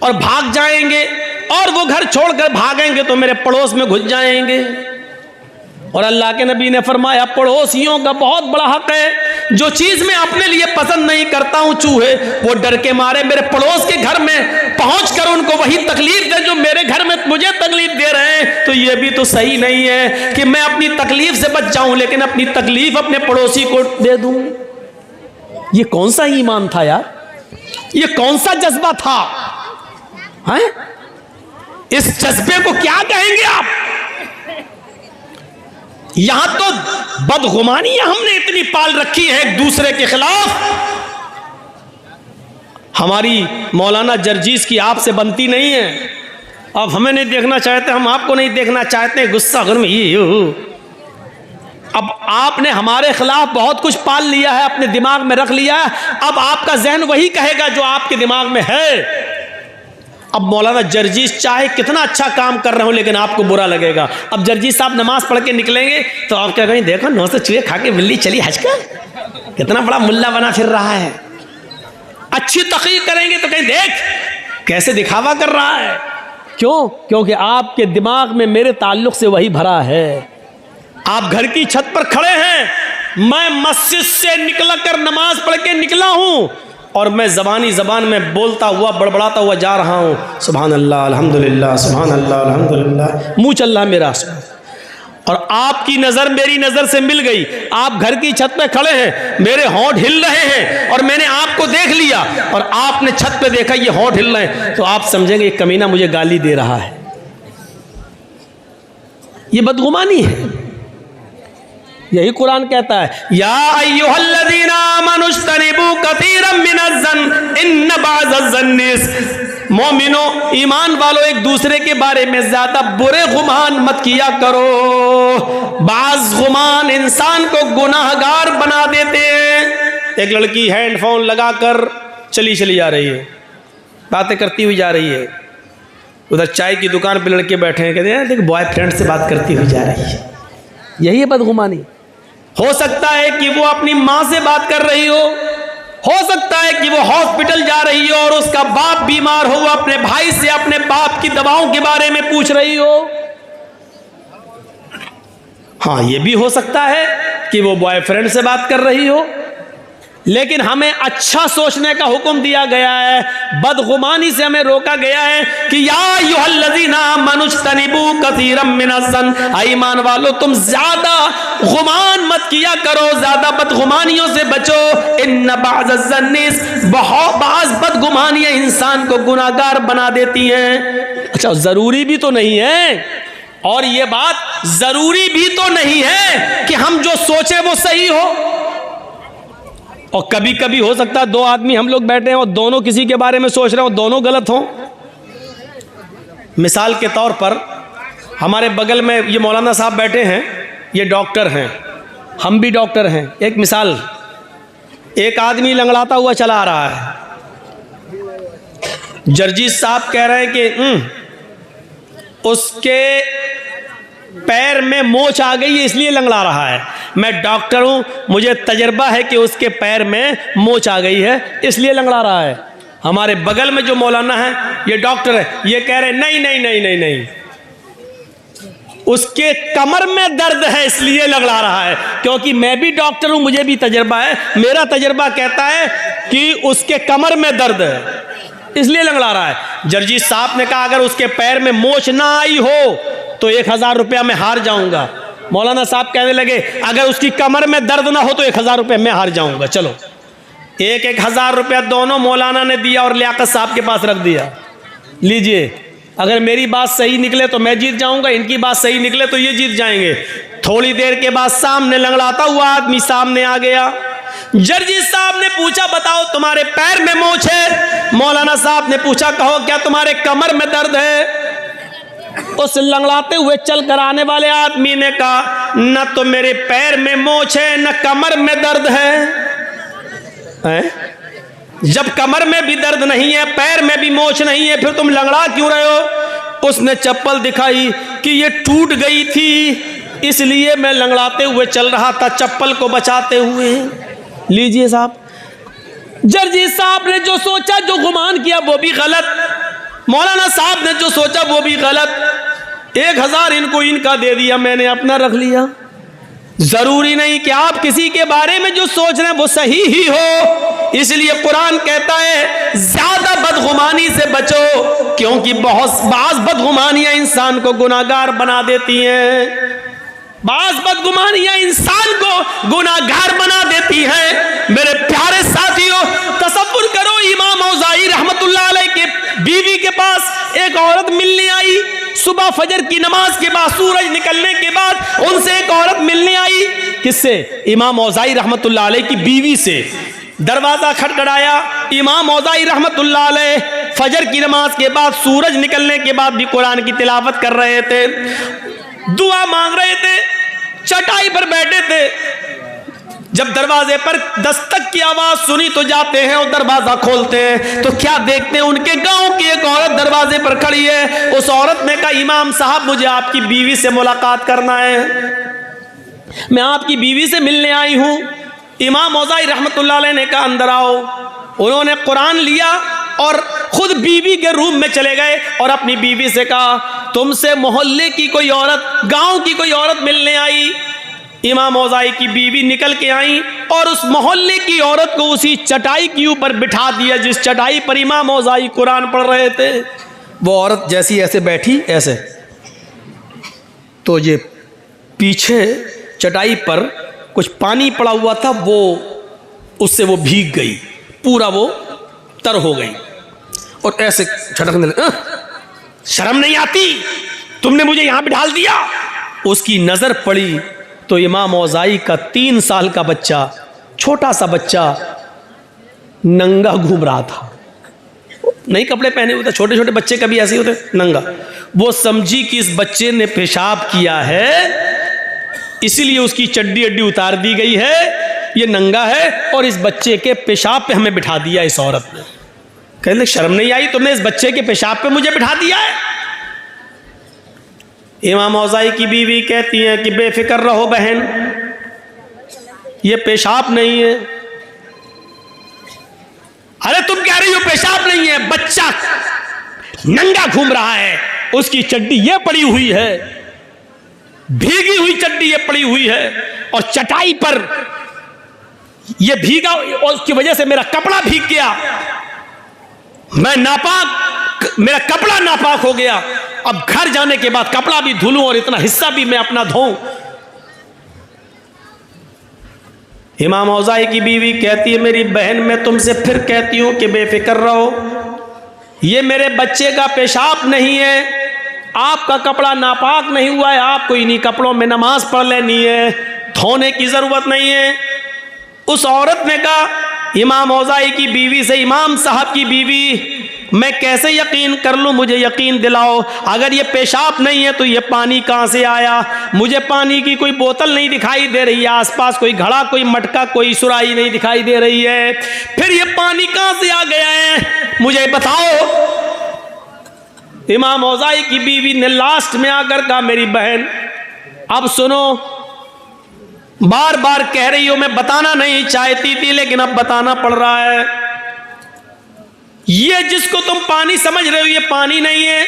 और भाग जाएंगे, और वो घर छोड़कर भागेंगे तो मेरे पड़ोस में घुस जाएंगे। और अल्लाह के नबी ने फरमाया, पड़ोसियों का बहुत बड़ा हक है। जो चीज़ मैं अपने लिए पसंद नहीं करता हूँ, चूहे वो डर के मारे मेरे पड़ोस के घर में पहुंचकर उनको वही तकलीफ दे जो मेरे घर में मुझे तकलीफ दे रहे हैं। तो ये भी तो सही नहीं है कि मैं अपनी तकलीफ से बच जाऊं लेकिन अपनी तकलीफ अपने पड़ोसी को दे दूं। ये कौन सा ईमान था यार, ये कौन सा जज्बा था? हैं? इस जज्बे को क्या कहेंगे आप? यहां तो बदगुमानियां हमने इतनी पाल रखी है एक दूसरे के खिलाफ। हमारी मौलाना जर्जीस की आपसे बनती नहीं है, अब हमें नहीं देखना चाहते, हम आपको नहीं देखना चाहते, गुस्सा घर में ये हो। अब आपने हमारे खिलाफ बहुत कुछ पाल लिया है, अपने दिमाग में रख लिया है, अब आपका जहन वही कहेगा जो आपके दिमाग में है। अब मौलाना जर्जीस चाहे कितना अच्छा काम कर रहे हो लेकिन आपको बुरा लगेगा। अब जर्जीस साहब नमाज पढ़ के निकलेंगे तो आप क्या कहेंगे, देखो 900 चूहे खा के बिल्ली चली हज का, कितना बड़ा मुल्ला बना फिर रहा है। अच्छी तकरीर करेंगे तो कहीं देख कैसे दिखावा कर रहा है। क्यों? क्योंकि आपके दिमाग में मेरे ताल्लुक से वही भरा है। आप घर की छत पर खड़े हैं, मैं मस्जिद से निकल कर नमाज पढ़ के निकला हूं और मैं ज़बान में बोलता हुआ बड़बड़ाता हुआ जा रहा हूँ, सुभान अल्लाह अल्हम्दुलिल्लाह, सुभान अल्लाह अल्हम्दुलिल्लाह, मुँह चल रहा मेरा। और आपकी नज़र मेरी नज़र से मिल गई, आप घर की छत पे खड़े हैं, मेरे होंठ हिल रहे हैं और मैंने आपको देख लिया और आपने छत पे देखा ये होंठ हिल रहे हैं, तो आप समझेंगे ये कमीना मुझे गाली दे रहा है। ये बदगुमानी है। यही कुरान कहता है, या अय्युहल्लज़ीना आमनुज्तनिबू कसीरम मिनज़्ज़न इन्न बाज़ मोमिनो, ईमान वालों एक दूसरे के बारे में ज्यादा बुरे गुमान मत किया करो। बाज गुमान इंसान को गुनाहगार बना देते हैं। एक लड़की हैंडफोन लगाकर चली जा रही है, बातें करती हुई जा रही है, उधर चाय की दुकान पे लड़के बैठे हैं, कहते हैं देख बॉयफ्रेंड से बात करती हुई जा रही है। यही है बदगुमानी। हो सकता है कि वो अपनी माँ से बात कर रही हो सकता है कि वो हॉस्पिटल जा रही हो और उसका बाप बीमार हो, वो अपने भाई से अपने बाप की दवाओं के बारे में पूछ रही हो। हाँ, ये भी हो सकता है कि वो बॉयफ्रेंड से बात कर रही हो। लेकिन हमें अच्छा सोचने का हुक्म दिया गया है, बदगुमानी से हमें रोका गया है कि या अय्युहल्लज़ीना आमनुज्तनिबू कसीरम मिनज़्ज़न, ईमान वालों तुम ज्यादा गुमान मत किया करो, ज्यादा बदगुमानियों से बचो। इन्न बाज़-ज़न्नि, बाज़ बदगुमानियां इंसान को गुनाहगार बना देती हैं। अच्छा, जरूरी भी तो नहीं है, और ये बात जरूरी भी तो नहीं है कि हम जो सोचे वो सही हो। और कभी कभी हो सकता है दो आदमी हम लोग बैठे हैं और दोनों किसी के बारे में सोच रहे हो, दोनों गलत हों। मिसाल के तौर पर हमारे बगल में ये मौलाना साहब बैठे हैं, ये डॉक्टर हैं, हम भी डॉक्टर हैं। एक मिसाल, एक आदमी लंगड़ाता हुआ चला आ रहा है, जर्जीस साहब कह रहे हैं कि उसके पैर में मोच आ गई है इसलिए लंगड़ा रहा है। मैं डॉक्टर हूं, मुझे तजर्बा है कि उसके पैर में मोच आ गई है इसलिए लंगड़ा रहा है। हमारे बगल में जो मौलाना है, ये डॉक्टर है, ये कह रहे नहीं नहीं नहीं नहीं नहीं, उसके कमर में दर्द है इसलिए लंगड़ा रहा है। क्योंकि मैं भी डॉक्टर हूं, मुझे भी तजर्बा है, मेरा तजर्बा कहता है कि उसके कमर में दर्द है इसलिए लंगड़ा रहा है। जर्जीस साहब ने कहा अगर उसके पैर में मोच ना आई हो तो 1000 रुपया मैं हार जाऊंगा। मौलाना साहब कहने लगे अगर उसकी कमर में दर्द ना हो तो 1000 रुपया मैं हार जाऊंगा। चलो, 1000 रुपया दोनों मौलाना ने दिया और लियाकत साहब के पास रख दिया। लीजिए, अगर मेरी बात सही निकले तो मैं जीत जाऊंगा, इनकी बात सही निकले तो ये जीत जाएंगे। थोड़ी देर के बाद सामने लंगड़ाता हुआ आदमी सामने आ गया। जर्जीस साहब ने पूछा बताओ तुम्हारे पैर में मोच है? मौलाना साहब ने पूछा कहो क्या तुम्हारे कमर में दर्द है? उस लंगड़ाते हुए चल कर आने वाले आदमी ने कहा न तो मेरे पैर में मोच है न कमर में दर्द है। जब कमर में भी दर्द नहीं है, पैर में भी मोच नहीं है, फिर तुम लंगड़ा क्यों रहे हो? उसने चप्पल दिखाई कि ये टूट गई थी इसलिए मैं लंगड़ाते हुए चल रहा था चप्पल को बचाते हुए। लीजिए साहब, जर्जीस साहब ने जो सोचा, जो गुमान किया वो भी गलत, मौलाना साहब ने जो सोचा वो भी गलत। 1000 इनको इनका दे दिया, मैंने अपना रख लिया। जरूरी नहीं कि आप किसी के बारे में जो सोच रहे हैं वो सही ही हो। इसलिए कुरान कहता है ज्यादा बदगुमानी से बचो, क्योंकि बाज बदगुमानियां इंसान को गुनाहगार बना देती हैं। बाज बदगुमानियां इंसान को गुनाहगार बना देती हैं। मेरे प्यारे साथियों, तसव्वुर करो इमाम औज़ाई रहमतुल्लाह अलैह के बीवी के पास एक औरत मिलने आई। सुबह फजर की नमाज के बाद, सूरज निकलने के बाद उनसे एक औरत मिलने आई। किससे? इमाम औज़ाई रहमतुल्लाह अलैह की बीवी से। दरवाजा खटखटाया, इमाम औज़ाई रहमतुल्लाह अलैह फजर की नमाज के बाद, सूरज निकलने के बाद भी कुरान की तिलावत कर रहे थे, दुआ मांग रहे थे, चटाई पर बैठे थे। जब दरवाजे पर दस्तक की आवाज सुनी तो जाते हैं और दरवाजा खोलते हैं तो क्या देखते हैं, उनके गांव की एक औरत दरवाजे पर खड़ी है। उस औरत ने कहा इमाम साहब मुझे आपकी बीवी से मुलाकात करना है, मैं आपकी बीवी से मिलने आई हूं। इमाम औज़ाई रहमतुल्लाह अलैह ने कहा अंदर आओ। उन्होंने कुरान लिया और खुद बीवी के रूम में चले गए और अपनी बीवी से कहा तुमसे मोहल्ले की कोई औरत, गांव की कोई औरत मिलने आई। इमाम औज़ाई की बीवी निकल के आई और उस मोहल्ले की औरत को उसी चटाई के ऊपर बिठा दिया जिस चटाई पर इमाम औज़ाई कुरान पढ़ रहे थे। वो औरत जैसी ऐसे बैठी ऐसे, तो ये पीछे चटाई पर कुछ पानी पड़ा हुआ था, वो उससे वो भीग गई, पूरा वो तर हो गई और ऐसे छटकने लगी। शर्म नहीं आती? तुमने मुझे यहां बिठा दिया, उसकी नज़र पड़ी तो इमाम औज़ाई का 3 साल का बच्चा, छोटा सा बच्चा, नंगा घूम रहा था। नए कपड़े पहने हुए थे, छोटे छोटे बच्चे कभी ऐसे होते नंगा। वो समझी कि इस बच्चे ने पेशाब किया है, इसीलिए उसकी चड्डी अड्डी उतार दी गई है, ये नंगा है, और इस बच्चे के पेशाब पे हमें बिठा दिया इस औरत ने। कहने शर्म नहीं आई तुमने इस बच्चे के पेशाब पे मुझे बिठा दिया है? इमाम औज़ाई की बीवी कहती है कि बेफिक्र रहो बहन, ये पेशाब नहीं है। अरे तुम कह रही हो पेशाब नहीं है, बच्चा नंगा घूम रहा है, उसकी चड्डी ये पड़ी हुई है, भीगी हुई चड्डी ये पड़ी हुई है, और चटाई पर ये भीगा, और उसकी वजह से मेरा कपड़ा भीग गया, मैं नापाक, मेरा कपड़ा नापाक हो गया। अब घर जाने के बाद कपड़ा भी धुलूं और इतना हिस्सा भी मैं अपना धोऊं। इमाम औज़ाई की बीवी कहती है मेरी बहन, मैं तुमसे फिर कहती हूं कि बेफिक्र रहो, ये मेरे बच्चे का पेशाब नहीं है, आपका कपड़ा नापाक नहीं हुआ है, आपको इन्हीं कपड़ों में नमाज पढ़ लेनी है, धोने की जरूरत नहीं है। उस औरत ने कहा इमाम औज़ाई की बीवी से, इमाम साहब की बीवी, मैं कैसे यकीन कर लूं, मुझे यकीन दिलाओ, अगर ये पेशाब नहीं है तो ये पानी कहां से आया? मुझे पानी की कोई बोतल नहीं दिखाई दे रही है, आसपास कोई घड़ा, कोई मटका, कोई सुराही नहीं दिखाई दे रही है, फिर ये पानी कहां से आ गया है, मुझे बताओ। इमाम औज़ाई की बीवी ने लास्ट में आकर कहा मेरी बहन अब सुनो, बार बार कह रही हो, मैं बताना नहीं चाहती थी लेकिन अब बताना पड़ रहा है, ये जिसको तुम पानी समझ रहे हो ये पानी नहीं है,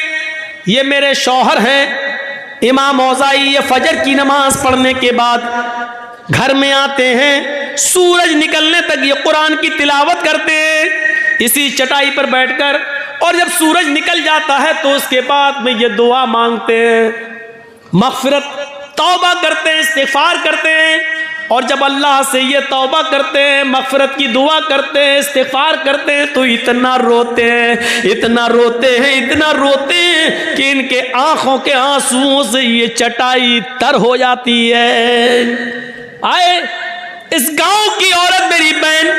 ये मेरे शौहर हैं इमाम औज़ाई। ये फजर की नमाज पढ़ने के बाद घर में आते हैं, सूरज निकलने तक ये कुरान की तिलावत करते हैं इसी चटाई पर बैठकर, और जब सूरज निकल जाता है तो उसके बाद में ये दुआ मांगते हैं, मग़फ़िरत, तौबा करते हैं, इस्तिग़फ़ार करते हैं, और जब अल्लाह से ये तौबा करते हैं, मग़फ़िरत की दुआ करते हैं, इस्तिग़फ़ार करते हैं, तो इतना रोते हैं, इतना रोते हैं, इतना रोते हैं कि इनके आँखों के आंसुओं से ये चटाई तर हो जाती है। आए इस गांव की औरत मेरी बहन,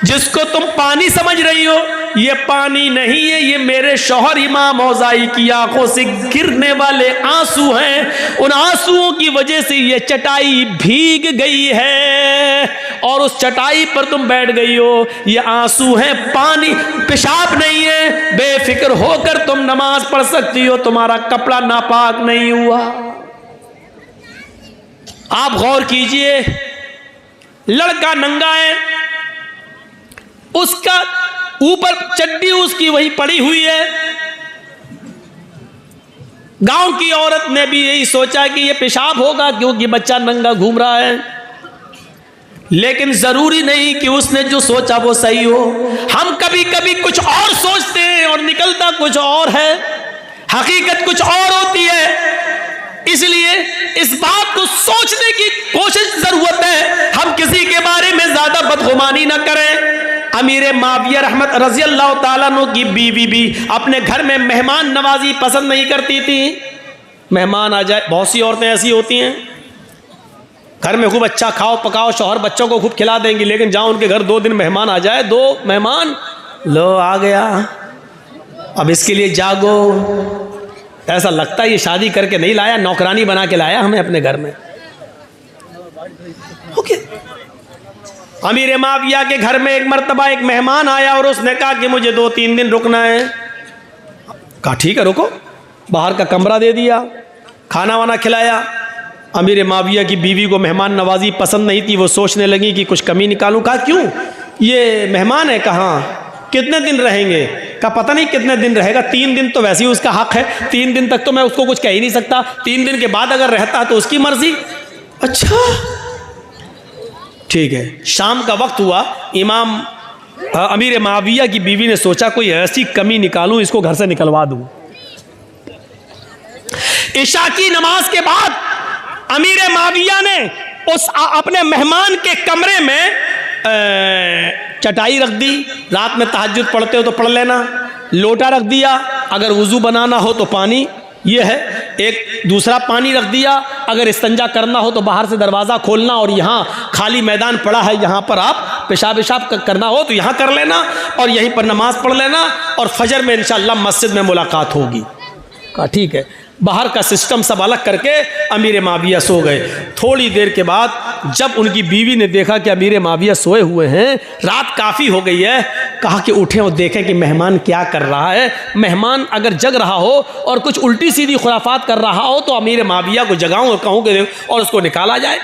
जिसको तुम पानी समझ रही हो ये पानी नहीं है, ये मेरे शौहर इमाम औज़ाई की आंखों से गिरने वाले आंसू हैं, उन आंसुओं की वजह से ये चटाई भीग गई है, और उस चटाई पर तुम बैठ गई हो, ये आंसू हैं, पानी, पेशाब नहीं है, बेफिक्र होकर तुम नमाज पढ़ सकती हो, तुम्हारा कपड़ा नापाक नहीं हुआ। आप गौर कीजिए, लड़का नंगा है, उसका ऊपर चड्डी उसकी वही पड़ी हुई है। गांव की औरत ने भी यही सोचा कि ये पेशाब होगा क्योंकि बच्चा नंगा घूम रहा है, लेकिन जरूरी नहीं कि उसने जो सोचा वो सही हो। हम कभी कभी कुछ और सोचते हैं और निकलता कुछ और है, हकीकत कुछ और होती है। इसलिए इस बात को सोचने की कोशिश जरूरत है, हम किसी के बारे में ज्यादा बदगुमानी ना करें। अमीर माविया रहमत रज़ी अल्लाह ताला अन्हु की बीवी भी अपने घर में मेहमान नवाजी पसंद नहीं करती थी। मेहमान आ जाए, बहुत सी औरतें ऐसी होती हैं घर में खूब अच्छा खाओ पकाओ, शौहर बच्चों को खूब खिला देंगी, लेकिन जाओ उनके घर 2 दिन मेहमान आ जाए, 2 मेहमान लो आ गया, अब इसके लिए जागो, ऐसा लगता है ये शादी करके नहीं लाया, नौकरानी बना के लाया हमें अपने घर में। ओके, अमीर माविया के घर में एक मर्तबा एक मेहमान आया और उसने कहा कि मुझे 2-3 दिन रुकना है। कहा ठीक है रुको, बाहर का कमरा दे दिया, खाना वाना खिलाया। अमीर माविया की बीवी को मेहमान नवाजी पसंद नहीं थी, वो सोचने लगी कि कुछ कमी निकालूं। कहा क्यों, ये मेहमान है, कहाँ कितने दिन रहेंगे? कहा पता नहीं कितने दिन रहेगा, 3 दिन तो वैसे ही उसका हक है, 3 दिन तक तो मैं उसको कुछ कह ही नहीं सकता, 3 दिन के बाद अगर रहता तो उसकी मर्जी। अच्छा ठीक है। शाम का वक्त हुआ, इमाम अमीर माविया की बीवी ने सोचा कोई ऐसी कमी निकालूं, इसको घर से निकलवा दूं। इशा की नमाज के बाद अमीर माविया ने उस अपने मेहमान के कमरे में चटाई रख दी, रात में तहज्जुद पढ़ते हो तो पढ़ लेना, लोटा रख दिया, अगर वुजू बनाना हो तो पानी, ये है। एक दूसरा पानी रख दिया, अगर इस्तिंजा करना हो तो बाहर से दरवाज़ा खोलना और यहाँ खाली मैदान पड़ा है, यहाँ पर आप पेशाब करना हो तो यहाँ कर लेना और यहीं पर नमाज पढ़ लेना और फजर में इंशाअल्लाह मस्जिद में मुलाकात होगी। कहा ठीक है। बाहर का सिस्टम सब अलग करके अमीर माविया सो गए। थोड़ी देर के बाद जब उनकी बीवी ने देखा कि अमीर माविया सोए हुए हैं, रात काफ़ी हो गई है, कहा कि उठें और देखें कि मेहमान क्या कर रहा है। मेहमान अगर जग रहा हो और कुछ उल्टी सीधी खुराफात कर रहा हो तो अमीर माविया को जगाऊं और कहूँ कि और उसको निकाला जाए।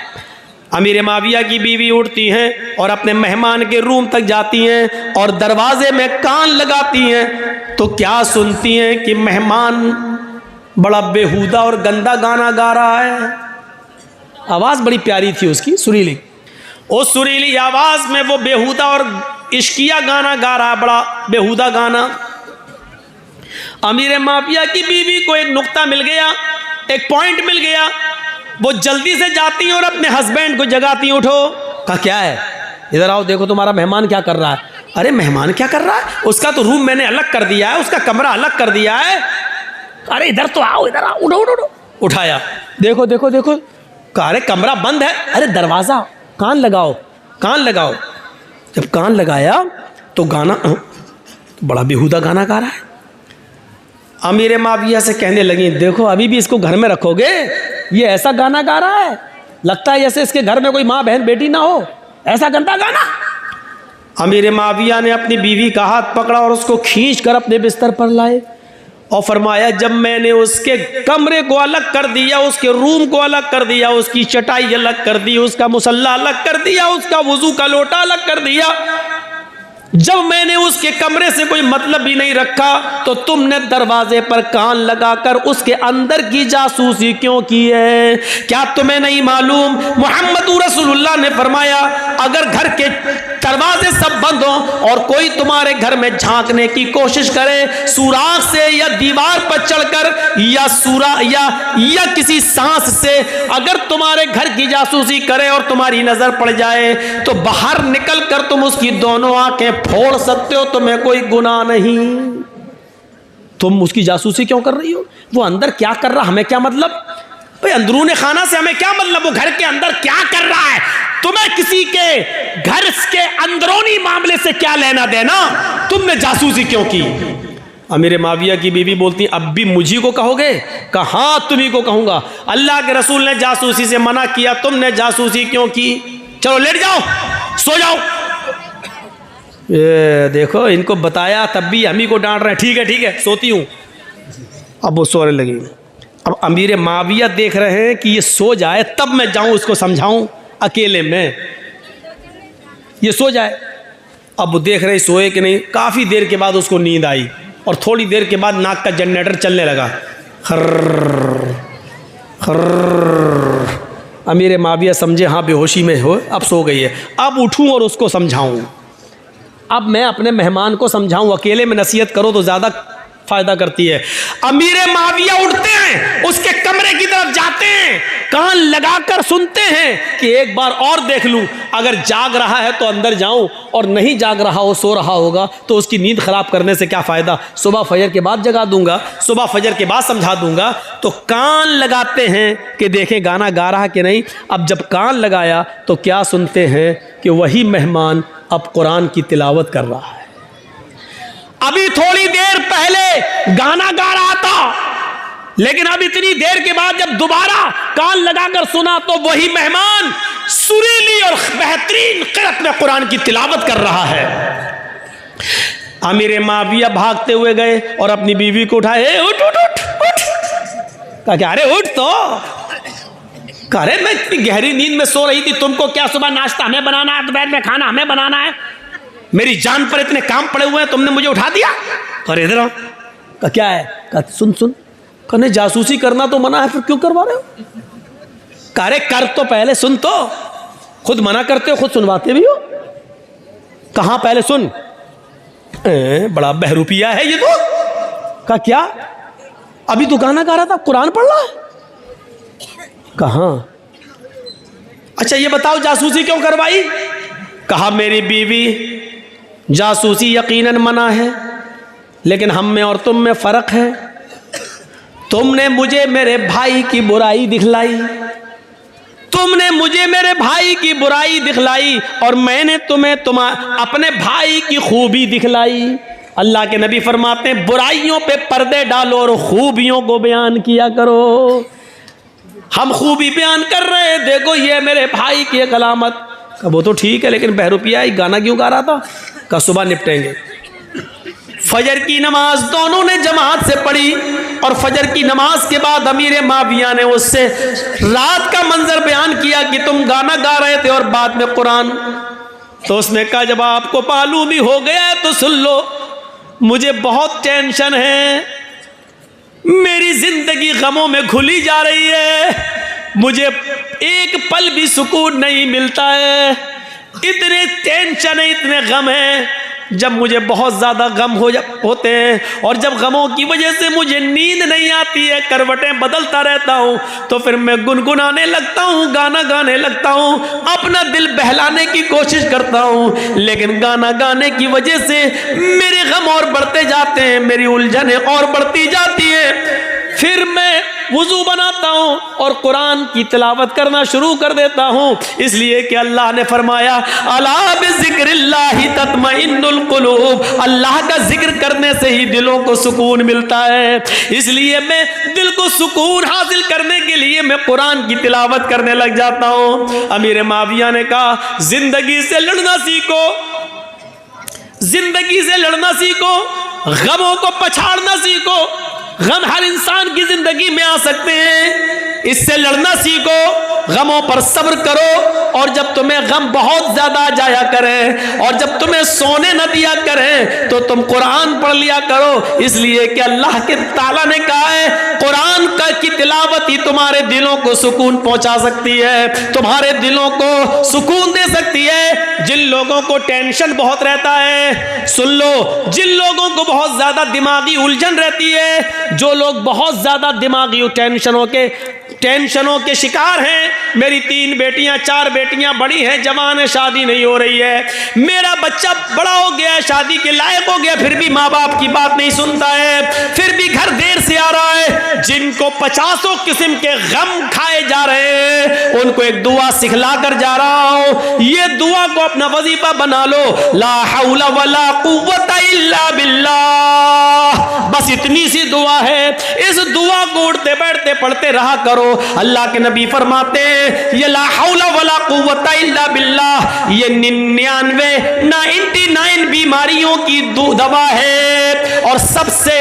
अमीर माविया की बीवी उठती हैं और अपने मेहमान के रूम तक जाती हैं और दरवाजे में कान लगाती हैं तो क्या सुनती हैं कि मेहमान बड़ा बेहुदा और गंदा गाना गा रहा है। आवाज़ बड़ी प्यारी थी उसकी, सुरीली। उस सुरीली आवाज़ में वो बेहुदा और इश्किया गाना गा रहा है, बड़ा बेहुदा गाना। अमीर माविया की बीवी को एक नुक्ता मिल गया, एक पॉइंट मिल गया। वो जल्दी से जाती हैं और अपने हस्बैंड को जगाती हैं, उठो। कहा क्या है, इधर आओ, देखो तुम्हारा मेहमान क्या कर रहा है। अरे मेहमान क्या कर रहा है, उसका तो रूम मैंने अलग कर दिया है, उसका कमरा अलग कर दिया है। अरे इधर तो आओ, इधर आओ, उठो उठो उठो। उठाया, देखो देखो देखो। अरे कमरा बंद है। अरे दरवाज़ा, कान लगाओ, कान लगाओ। जब कान लगाया तो गाना बड़ा बेहुदा गाना गा रहा है। अमीर माविया से कहने लगी, देखो अभी भी इसको घर में रखोगे, ये ऐसा गाना गा रहा है, लगता है जैसे इसके घर में कोई माँ बहन बेटी ना हो, ऐसा गंदा गाना। अमीर माविया ने अपनी बीवी का हाथ पकड़ा और उसको खींच कर अपने बिस्तर पर लाए और फरमाया, जब मैंने उसके कमरे को अलग कर दिया, उसके रूम को अलग कर दिया, उसकी चटाई अलग कर दी, उसका मुसल्ला अलग कर दिया, उसका वुजू का लोटा अलग कर दिया, जब मैंने उसके कमरे से कोई मतलब भी नहीं रखा तो तुमने दरवाजे पर कान लगाकर उसके अंदर की जासूसी क्यों की है? क्या तुम्हें नहीं मालूम मोहम्मद रसूलुल्लाह ने फरमाया, अगर घर के दरवाजे सब बंद हो और कोई तुम्हारे घर में झांकने की कोशिश करे, सुराख से या दीवार पर चढ़कर या किसी सांस से अगर तुम्हारे घर की जासूसी करे और तुम्हारी नजर पड़ जाए तो बाहर निकल कर तुम उसकी दोनों आंखें फोड़ सकते हो, तुम्हें कोई गुनाह नहीं। तुम उसकी जासूसी क्यों कर रही हो? वो अंदर क्या कर रहा, हमें क्या मतलब? भाई अंदरूने खाना से हमें क्या मतलब, वो घर के अंदर क्या कर रहा है? तुम्हें किसी के घर के अंदरूनी मामले से क्या लेना देना? तुमने जासूसी क्यों की? अमीर माविया की बीवी बोलती, अब भी मुझी को कहोगे? कहा तुम्ही को कहूंगा, अल्लाह के रसूल ने जासूसी से मना किया, तुमने जासूसी क्यों की? चलो लेट जाओ, सो जाओ। ये देखो, इनको बताया तब भी हम ही को डांट रहे हैं। ठीक है ठीक है, सोती हूँ। अब वो सोने लगी। अब अमीर माविया देख रहे हैं कि ये सो जाए तब मैं जाऊँ उसको समझाऊँ, अकेले में ये सो जाए। अब वो देख रहे सोए कि नहीं। काफ़ी देर के बाद उसको नींद आई और थोड़ी देर के बाद नाक का जनरेटर चलने लगा, खर्र खर्र। अमीर माविया समझे हाँ बेहोशी में हो, अब सो गई है। अब उठूँ और उसको समझाऊँ। अब मैं अपने मेहमान को समझाऊं, अकेले में नसीहत करो तो ज़्यादा फायदा करती है। अमीर माविया उठते हैं, उसके कमरे की तरफ जाते हैं, कान लगाकर सुनते हैं कि एक बार और देख लूं, अगर जाग रहा है तो अंदर जाऊं और नहीं जाग रहा हो, सो रहा होगा तो उसकी नींद खराब करने से क्या फ़ायदा? सुबह फजर के बाद जगा दूंगा, सुबह फजर के बाद समझा दूंगा। तो कान लगाते हैं कि देखें गाना गा रहा कि नहीं। अब जब कान लगाया तो क्या सुनते हैं कि वही मेहमान अब कुरान की तिलावत कर रहा है। अभी थोड़ी देर पहले गाना गा रहा था, लेकिन अब इतनी देर के बाद जब दोबारा कान लगाकर सुना तो वही मेहमान सुरीली और बेहतरीन क़िरात में कुरान की तिलावत कर रहा है। अमीर माविया भागते हुए गए और अपनी बीवी को उठाए, उठ उठ उठ उठ। कहा क्या? अरे उठ तो। अरे मैं इतनी गहरी नींद में सो रही थी, तुमको क्या सुबह नाश्ता हमें बनाना है, दोपहर में खाना हमें बनाना है, मेरी जान पर इतने काम पड़े हुए हैं, तुमने मुझे उठा दिया। अरे इधर आओ। कहा क्या है? कहा सुन सुन। कहने जासूसी करना तो मना है, फिर क्यों करवा रहे हो? अरे कर तो पहले सुन, तो खुद मना करते हो, खुद सुनवाते भी हो। कहाँ पहले सुन। बड़ा बहरूपिया है ये तो। कहा क्या? अभी तो गाना गा रहा था, कुरान पढ़ रहा है। कहाँ? अच्छा ये बताओ जासूसी क्यों करवाई? कहा मेरी बीवी, जासूसी यकीनन मना है, लेकिन हम में और तुम में फ़र्क है। तुमने मुझे मेरे भाई की बुराई दिखलाई, तुमने मुझे मेरे भाई की बुराई दिखलाई और मैंने तुम्हें अपने भाई की खूबी दिखलाई। अल्लाह के नबी फरमाते हैं बुराइयों पे पर्दे डालो और खूबियों को बयान किया करो। हम खूबी बयान कर रहे हैं, देखो ये मेरे भाई की एक अलामत। वो तो ठीक है, लेकिन बहरूपिया गाना क्यों गा रहा था? का सुबह निपटेंगे। फजर की नमाज दोनों ने जमात से पढ़ी और फजर की नमाज के बाद अमीर माविया ने उससे रात का मंजर बयान किया कि तुम गाना गा रहे थे और बाद में कुरान। तो उसने कहा जब आपको मालूम भी हो गया है तो सुन लो, मुझे बहुत टेंशन है, मेरी जिंदगी गमों में घुली जा रही है, मुझे एक पल भी सुकून नहीं मिलता है, इतने टेंशन है, इतने गम है। जब मुझे बहुत ज़्यादा गम होते हैं और जब गमों की वजह से मुझे नींद नहीं आती है, करवटें बदलता रहता हूँ, तो फिर मैं गुनगुनाने लगता हूँ, गाना गाने लगता हूँ, अपना दिल बहलाने की कोशिश करता हूँ, लेकिन गाना गाने की वजह से मेरे गम और बढ़ते जाते हैं, मेरी उलझनें और बढ़ती जाती हैं। फिर मैं वुजू बनाता हूँ और कुरान की तिलावत करना शुरू कर देता हूँ, इसलिए कि अल्लाह ने फरमाया अला बिज़िक्रिल्लाहि तत्मइन्नुल कुलूब, अल्लाह का जिक्र करने से ही दिलों को सुकून मिलता है। इसलिए मैं दिल को सुकून हासिल करने के लिए मैं कुरान की तिलावत करने लग जाता हूँ। अमीर माविया ने कहा जिंदगी से लड़ना सीखो, जिंदगी से लड़ना सीखो, गमों को पछाड़ना सीखो। गम हर इंसान की जिंदगी में आ सकते हैं, इससे लड़ना सीखो, गमों पर सब्र करो। और जब तुम्हें गम बहुत ज्यादा आ जाया करें और जब तुम्हें सोने न दिया करें तो तुम कुरान पढ़ लिया करो, इसलिए कि अल्लाह के ताला ने कहा है कुरान का की तिलावत ही तुम्हारे दिलों को सुकून पहुंचा सकती है, तुम्हारे दिलों को सुकून दे सकती है। जिन लोगों को टेंशन बहुत रहता है, सुन लो, जिन लोगों को बहुत ज्यादा दिमागी उलझन रहती है, जो लोग बहुत ज्यादा दिमागी टेंशनों के शिकार हैं, मेरी 3 बेटियां 4 बेटियां बड़ी हैं, जवान है, शादी नहीं हो रही है, मेरा बच्चा बड़ा हो गया, शादी के लायक हो गया, फिर भी माँ बाप की बात नहीं सुनता है, फिर भी घर देर से आ रहा है, जिनको 50 किस्म के गम खाए जा रहे हैं, उनको एक दुआ सिखला कर जा रहा हूं। ये दुआ को अपना वजीफा बना लो, ला हौला वला कुव्वता इल्ला बिल्लाह। बस इतनी सी दुआ है, इस दुआ को उठते बैठते पढ़ते रहा करो। अल्लाह के नबी फरमाते हैं ये ला हौला वला कुव्वता इल्ला बिल्लाह, ये 99 बीमारियों की दवा है और सबसे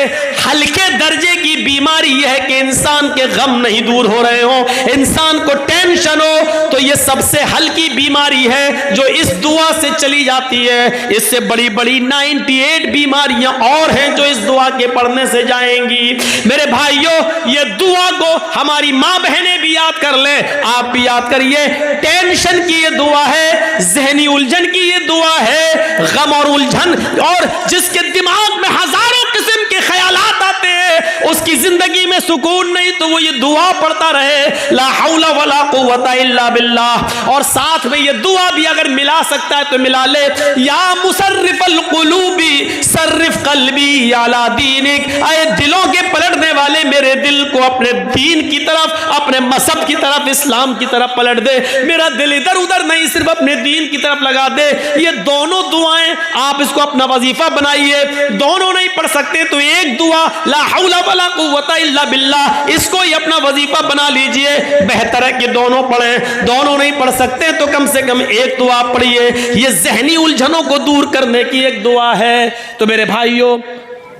हल्के दर्जे की बीमारी यह है कि इंसान के गम नहीं दूर हो रहे हो, इंसान को टेंशन हो, तो ये सबसे हल्की बीमारी है जो इस दुआ से चली जाती है। इससे बड़ी बड़ी 98 बीमारियां और हैं जो इस दुआ के पढ़ने से जाएंगी। मेरे भाइयों, ये दुआ को हमारी माँ बहनें भी याद कर ले, आप भी याद करिए। टेंशन की ये दुआ है, जहनी उलझन की ये दुआ है, गम और उलझन, और जिसके दिमाग में हजारों किस्म के ख्यालात आते हैं, उसकी जिंदगी में सुकून नहीं, तो वो ये दुआ पढ़ता रहे, ला हौला वला कुव्वता इल्ला बिल्लाह। और साथ में ये दुआ भी अगर मिला सकता है तो मिला ले, या मुसर्रिफल कुलूबी सर्रिफ कल्बी अला दीनिक, आए दिलों के पलटने वाले मेरे दिल को अपने दीन की तरफ, अपने मजहब की तरफ, इस्लाम की तरफ पलट दे, मेरा दिल इधर उधर नहीं सिर्फ अपने दीन की तरफ लगा दे। ये दोनों दुआएं आप इसको अपना वजीफा बनाइए, दोनों नहीं पढ़ सकते तो एक दुआ ला हौला वला कुव्वता इल्ला बिल्लाह, इसको ही अपना वजीफा बना लीजिए। बेहतर है कि दोनों पढ़ें, दोनों नहीं पढ़ सकते तो कम से कम एक दुआ पढ़िए, ये जहनी उलझनों को दूर करने की एक दुआ है। तो मेरे भाइयों,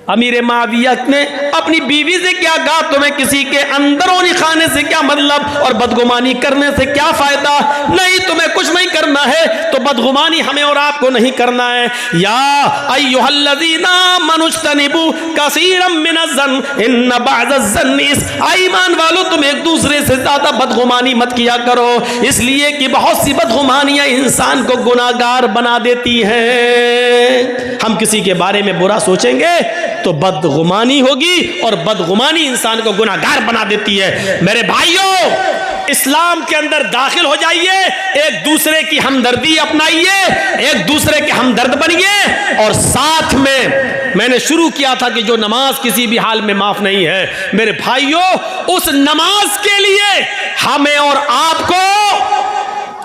अमीर माविया ने अपनी बीवी से क्या कहा, तुम्हें किसी के अंदरूनी खाने से क्या मतलब और बदगुमानी करने से क्या फायदा? नहीं, तुम्हें कुछ नहीं करना है तो बदगुमानी हमें और आपको नहीं करना है। या अय्युहल्लज़ीना मनुज्तनिबू कसीरम मिनज़्ज़न इन्न बअज़-ज़न्नि इस्म, ईमान वालों तुम एक दूसरे से ज्यादा बदगुमानी मत किया करो, इसलिए कि बहुत सी बदगुमानियां इंसान को गुनाहगार बना देती हैं। हम किसी के बारे में बुरा सोचेंगे तो बदगुमानी होगी और बदगुमानी इंसान को गुनाहगार बना देती है। मेरे भाइयों, इस्लाम के अंदर दाखिल हो जाइए, एक दूसरे की हमदर्दी अपनाइए, एक दूसरे के हमदर्द बनिए। और साथ में मैंने शुरू किया था कि जो नमाज किसी भी हाल में माफ नहीं है, मेरे भाइयों, उस नमाज के लिए हमें और आपको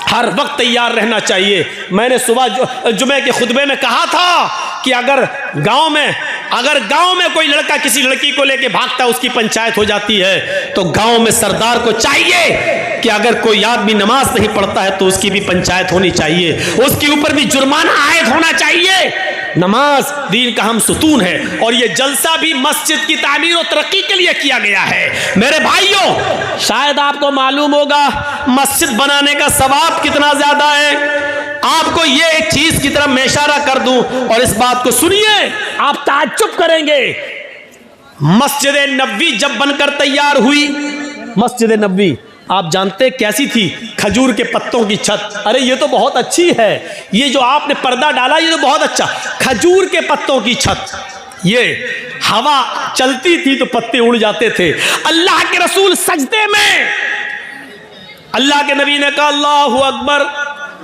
हर वक्त तैयार रहना चाहिए। मैंने सुबह जुमे के खुतबे में कहा था कि अगर गांव में कोई लड़का किसी लड़की को लेके भागता है, उसकी पंचायत हो जाती है, तो गांव में सरदार को चाहिए कि अगर कोई आदमी नमाज नहीं पढ़ता है तो उसकी भी पंचायत होनी चाहिए, उसके ऊपर भी जुर्माना आयद होना चाहिए। नमाज दीन का हम सुतून है, और ये जलसा भी मस्जिद की तामीर और तरक्की के लिए किया गया है। मेरे भाइयों, शायद आपको मालूम होगा मस्जिद बनाने का सवाब कितना ज्यादा है। आपको ये एक चीज की तरफ मैं इशारा कर दूं और इस बात को सुनिए, आप ताज्जुब करेंगे। मस्जिद नबवी जब बनकर तैयार हुई, मस्जिद नबवी आप जानते कैसी थी? खजूर के पत्तों की छत। अरे ये तो बहुत अच्छी है, ये जो आपने पर्दा डाला ये तो बहुत अच्छा। खजूर के पत्तों की छत, ये हवा चलती थी तो पत्ते उड़ जाते थे। अल्लाह के रसूल सजदे में, अल्लाह के नबी ने कहा अल्लाहु अकबर,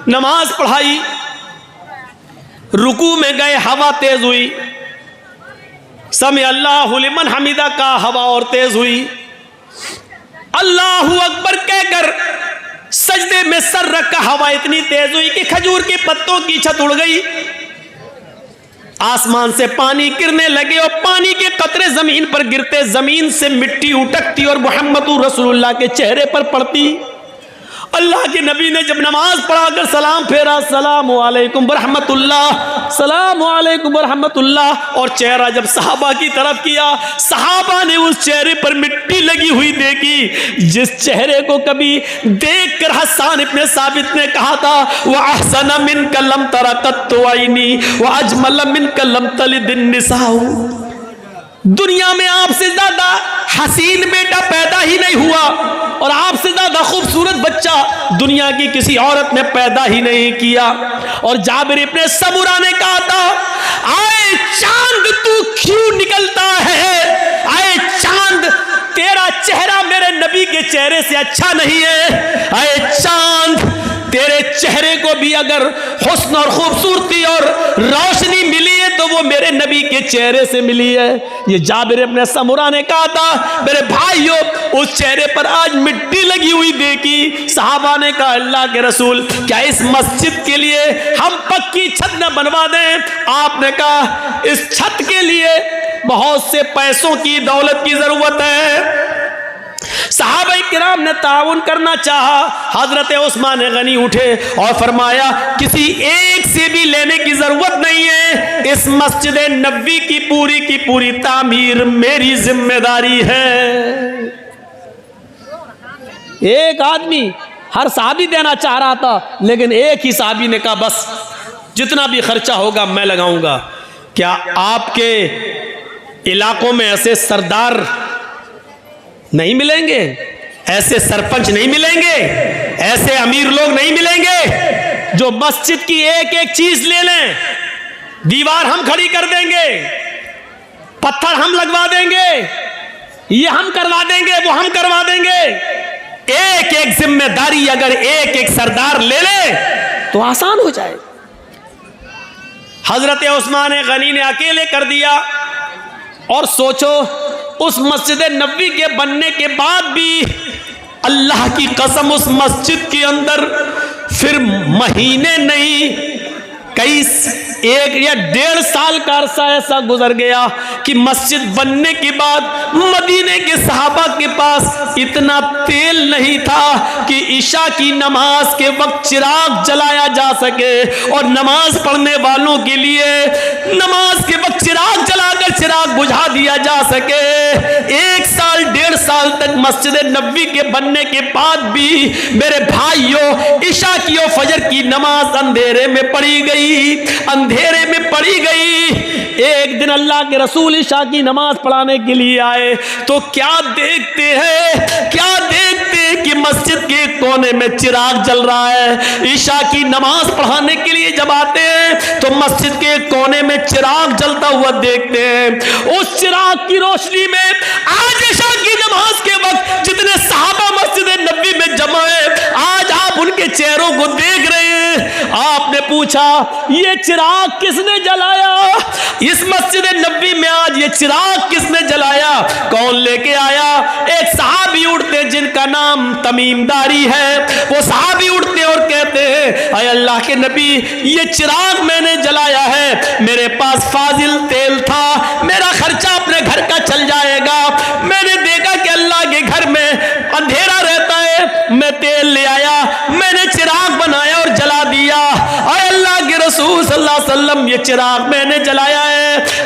नमाज पढ़ाई, रुकू में गए, हवा तेज हुई, समी अल्लाहु लिमन हमीदा का हवा और तेज हुई। अल्लाहु अकबर कहकर सजदे में सर रखा, हवा इतनी तेज हुई कि खजूर के पत्तों की छत उड़ गई। आसमान से पानी गिरने लगे और पानी के कतरे जमीन पर गिरते जमीन से मिट्टी उठकती और मुहम्मदुर रसूलुल्लाह के चेहरे पर पड़ती। अल्लाह के नबी ने जब नमाज पढ़ाकर सलाम फेरा, सलामु अलैकुम बरहमतुल्लाह, सलामु अलैकुम बरहमतुल्लाह, और चेहरा जब सहाबा की तरफ किया, सहाबा ने उस चेहरे पर मिट्टी लगी हुई देखी, जिस चेहरे को कभी देखकर हसन इब्ने साबित ने कहा था, व अहसन मिनका लम तरा कत्तु ऐनी व अजमल मिनका लम तलिदिन निसाउ। दुनिया में आपसे ज्यादा हसीन बेटा पैदा ही नहीं हुआ, और आपसे ज्यादा खूबसूरत बच्चा दुनिया की किसी औरत ने पैदा ही नहीं किया। और जाबिर इब्ने सबुरा ने कहा था, आए चांद तू क्यों निकलता है, आए चांद तेरा चेहरा मेरे नबी के चेहरे से अच्छा नहीं है। आए चांद, तेरे चेहरे को भी अगर हुस्न और खूबसूरती और रोशनी मिली है तो वो मेरे नबी के चेहरे से मिली है। ये जाबिर इब्ने समुरा ने कहा था। मेरे भाइयों, उस चेहरे पर आज मिट्टी लगी हुई देखी। सहाबा ने कहा, अल्लाह के रसूल, क्या इस मस्जिद के लिए हम पक्की छत न बनवा दें? आपने कहा, इस छत के लिए बहुत से पैसों की, दौलत की जरूरत है। सहाबा किराम ने ताउन करना चाहा। हजरत उस्मान गनी उठे और फरमाया, किसी एक से भी लेने की जरूरत नहीं है, इस मस्जिद नबवी की पूरी तामीर मेरी जिम्मेदारी है। एक आदमी हर साहबी देना चाह रहा था, लेकिन एक ही साहबी ने कहा, बस जितना भी खर्चा होगा मैं लगाऊंगा। क्या आपके इलाकों में ऐसे सरदार नहीं मिलेंगे, ऐसे सरपंच नहीं मिलेंगे, ऐसे अमीर लोग नहीं मिलेंगे जो मस्जिद की एक एक चीज ले लें? दीवार हम खड़ी कर देंगे, पत्थर हम लगवा देंगे, ये हम करवा देंगे, वो हम करवा देंगे। एक एक जिम्मेदारी अगर एक एक सरदार ले ले तो आसान हो जाए। हजरत उस्मान गनी ने अकेले कर दिया। और सोचो, उस मस्जिद नबवी के बनने के बाद भी अल्लाह की कसम उस मस्जिद के अंदर फिर महीने नहीं, कई 1 या 1.5 साल का अरसा ऐसा गुजर गया कि मस्जिद बनने के बाद मदीने के सहाबा के पास इतना तेल नहीं था कि इशा की नमाज के वक्त चिराग जलाया जा सके, और नमाज पढ़ने वालों के लिए नमाज के वक्त चिराग जलाकर चिराग बुझा दिया जा सके। 1 साल 1.5 साल तक मस्जिद नबवी के बनने के बाद भी मेरे भाइयों, इशा की और फजर की नमाज अंधेरे में पड़ी गई, अंधेरे में पड़ी गई। एक दिन अल्लाह के रसूल इशा की नमाज पढ़ाने के लिए आए तो क्या देखते हैं कि मस्जिद के कोने में चिराग जल रहा है। इशा की नमाज पढ़ाने के लिए जब आते हैं तो मस्जिद के कोने में चिराग जलता हुआ देखते हैं। उस चिराग की रोशनी में आज इशा की नमाज के वक्त जितने सहाबा मस्जिद नबी में जमा है, आज आप उनके चेहरों को देख रहे हैं। आपने पूछा ये चिराग किसने जलाया? इस मस्जिद नबी में आज ये चिराग किसने जलाया? कौन लेके आया? एक सहाबी उठते जिनका नाम तमीम दारी है। वो सहाबी उठते और कहते हैं, अय अल्लाह के नबी, ये चिराग मैंने जलाया है, मेरे पास फाजिल तेल था, मेरा खर्चा अपने घर का चल जाएगा। मैंने देखा कि अल्लाह के घर में अंधेरा रहता है, मैं तेल ले आया, मैंने चिराग बनाया और जला दिया। अय अल्लाह के रसूल सल्लल्लाहु अलैहि वसल्लम, ये चिराग मैंने जलाया है।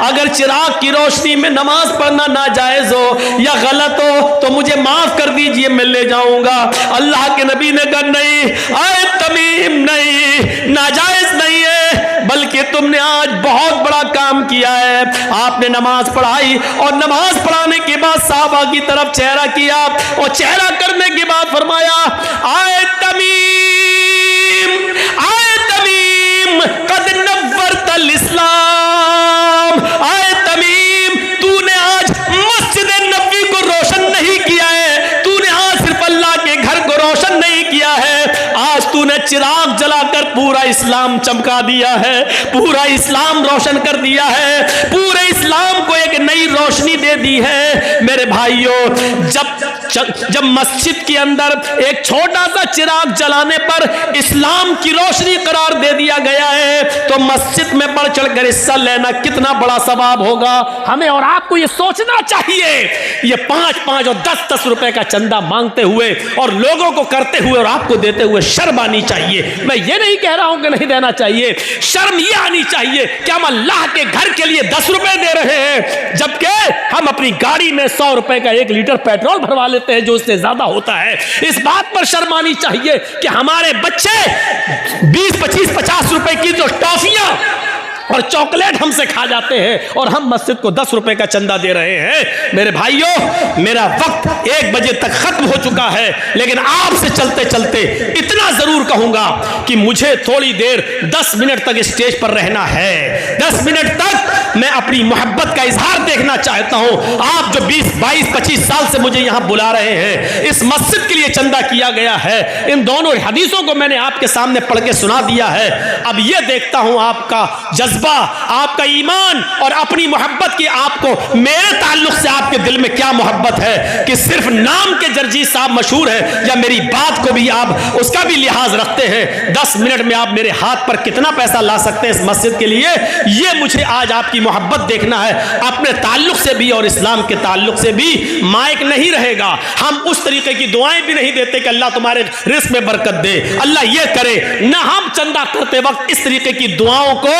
अगर चिराग की रोशनी में नमाज पढ़ना नाजायज हो या गलत हो तो मुझे माफ कर दीजिए, मैं ले जाऊंगा। अल्लाह के नबी ने कहा नहीं अय तमीम, नहीं, नाजायज नहीं है, बल्कि तुमने आज बहुत बड़ा काम किया है। आपने नमाज पढ़ाई और नमाज पढ़ाने के बाद साहबा की तरफ चेहरा किया और चेहरा करने के बाद फरमाया, आए तमीम, आए तमीम, कद नव्वरतल इस्लाम। आए तमीम, तूने आज मस्जिद नबी को रोशन नहीं किया है, तूने आज सिर्फ अल्लाह के घर को रोशन नहीं किया है, आज तूने चिराग जलाकर पूरा इस्लाम चमका दिया है, पूरा इस्लाम रोशन कर दिया है, पूरे इस्लाम को एक नई रोशनी दे दी है। मेरे भाइयों, जब मस्जिद के अंदर एक छोटा सा चिराग जलाने पर इस्लाम की रोशनी करार दे दिया गया है, तो मस्जिद में बढ़ चढ़कर हिस्सा लेना कितना बड़ा सवाब होगा। हमें और आपको ये सोचना चाहिए। ये 5-5 और 10-10 रुपए का चंदा मांगते हुए और लोगों को करते हुए और आपको देते हुए शर्म आनी चाहिए। मैं ये नहीं कह रहा हूं कि नहीं देना चाहिए, शर्म ये आनी चाहिए कि हम अल्लाह के घर के लिए 10 रुपए दे रहे हैं, जबकि हम अपनी गाड़ी में 100 रुपए का 1 लीटर पेट्रोल भरवा लेते हैं जो उससे ज्यादा होता है। इस बात पर शर्म आनी चाहिए कि हमारे बच्चे 20, 25, 50 रुपए की जो टॉफियां और चॉकलेट हमसे खा जाते हैं और हम मस्जिद को 10 रुपए का चंदा दे रहे हैं। मेरे भाइयों, मेरा वक्त 1 बजे तक खत्म हो चुका है, लेकिन आपसे चलते चलते इतना जरूर कहूंगा कि मुझे थोड़ी देर 10 मिनट तक स्टेज पर रहना है। 10 मिनट तक मैं अपनी मोहब्बत का इजहार देखना चाहता हूं। आप जो 20, 22, 25 साल से मुझे यहां बुला रहे हैं, इस मस्जिद के लिए चंदा किया गया है, इन दोनों हदीसों को मैंने आपके सामने पढ़ के सुना दिया है। अब यह देखता हूं आपका जज्बा, आपका ईमान और अपनी मोहब्बत की, आपको मेरे ताल्लुक से आपके दिल में क्या मोहब्बत है कि सिर्फ नाम के जर्जीत साहब मशहूर है या मेरी बात को भी आप उसका भी लिहाज रखते हैं। 10 मिनट में आप मेरे हाथ पर कितना पैसा ला सकते हैं इस मस्जिद के लिए, यह मुझे आज आपकी मोहब्बत देखना है। अपने ताल्लुक से भी और इस्लाम के ताल्लुक से भी माइक नहीं रहेगा। हम उस तरीके की दुआएं भी नहीं देते कि अल्लाह तुम्हारे रिस्क में बरकत दे, अल्लाह यह करे ना। हम चंदा करते वक्त इस तरीके की दुआओं को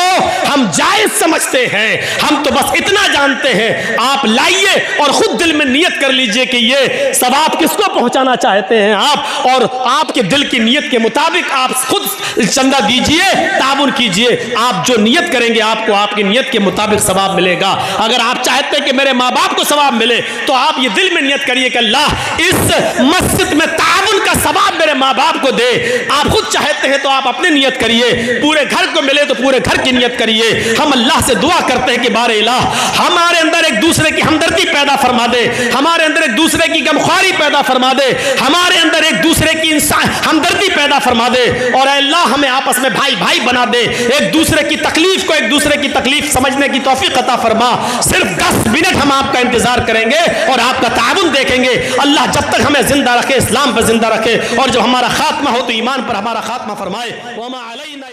हम जायज समझते हैं। हम तो बस इतना जानते हैं, आप लाइए और खुद दिल में नियत कर लीजिए कि ये सवाब किसको पहुंचाना चाहते हैं आप, और आपके दिल की नियत के मुताबिक आप खुद चंदा दीजिए, ताबुन कीजिए। आप जो नियत करेंगे आपको आपकी नियत के मुताबिक सवाब मिलेगा। अगर आप चाहते हैं कि मेरे माँ बाप को सवाब मिले तो आप ये दिल में नियत करिए कि अल्लाह इस मस्जिद में ताबुन का सवाब मेरे माँ बाप को दे। आप खुद चाहते हैं तो आप अपनी नियत करिए, पूरे घर को मिले तो पूरे घर की नियत करिए। हम अल्लाह से दुआ करते हैं कि बारे इलाह हमारे अंदर एक दूसरे की हमदर्दी पैदा फरमा दे, हमारे अंदर एक दूसरे की गमख्वारी पैदा फरमा दे, हमारे अंदर एक दूसरे की इंसान हमदर्दी पैदा फरमा दे, और अल्लाह हमें आपस में भाई भाई बना दे। एक दूसरे की तकलीफ को एक दूसरे की तकलीफ समझने की तौफीक अता फरमा। सिर्फ 10 मिनट हम आपका इंतजार करेंगे और आपका ताबुन देखेंगे। अल्लाह जब तक हमें जिंदा रखे, इस्लाम पर जिंदा रखे, और जब हमारा खात्मा हो तो ईमान पर हमारा खात्मा फरमाए। वमा अलैना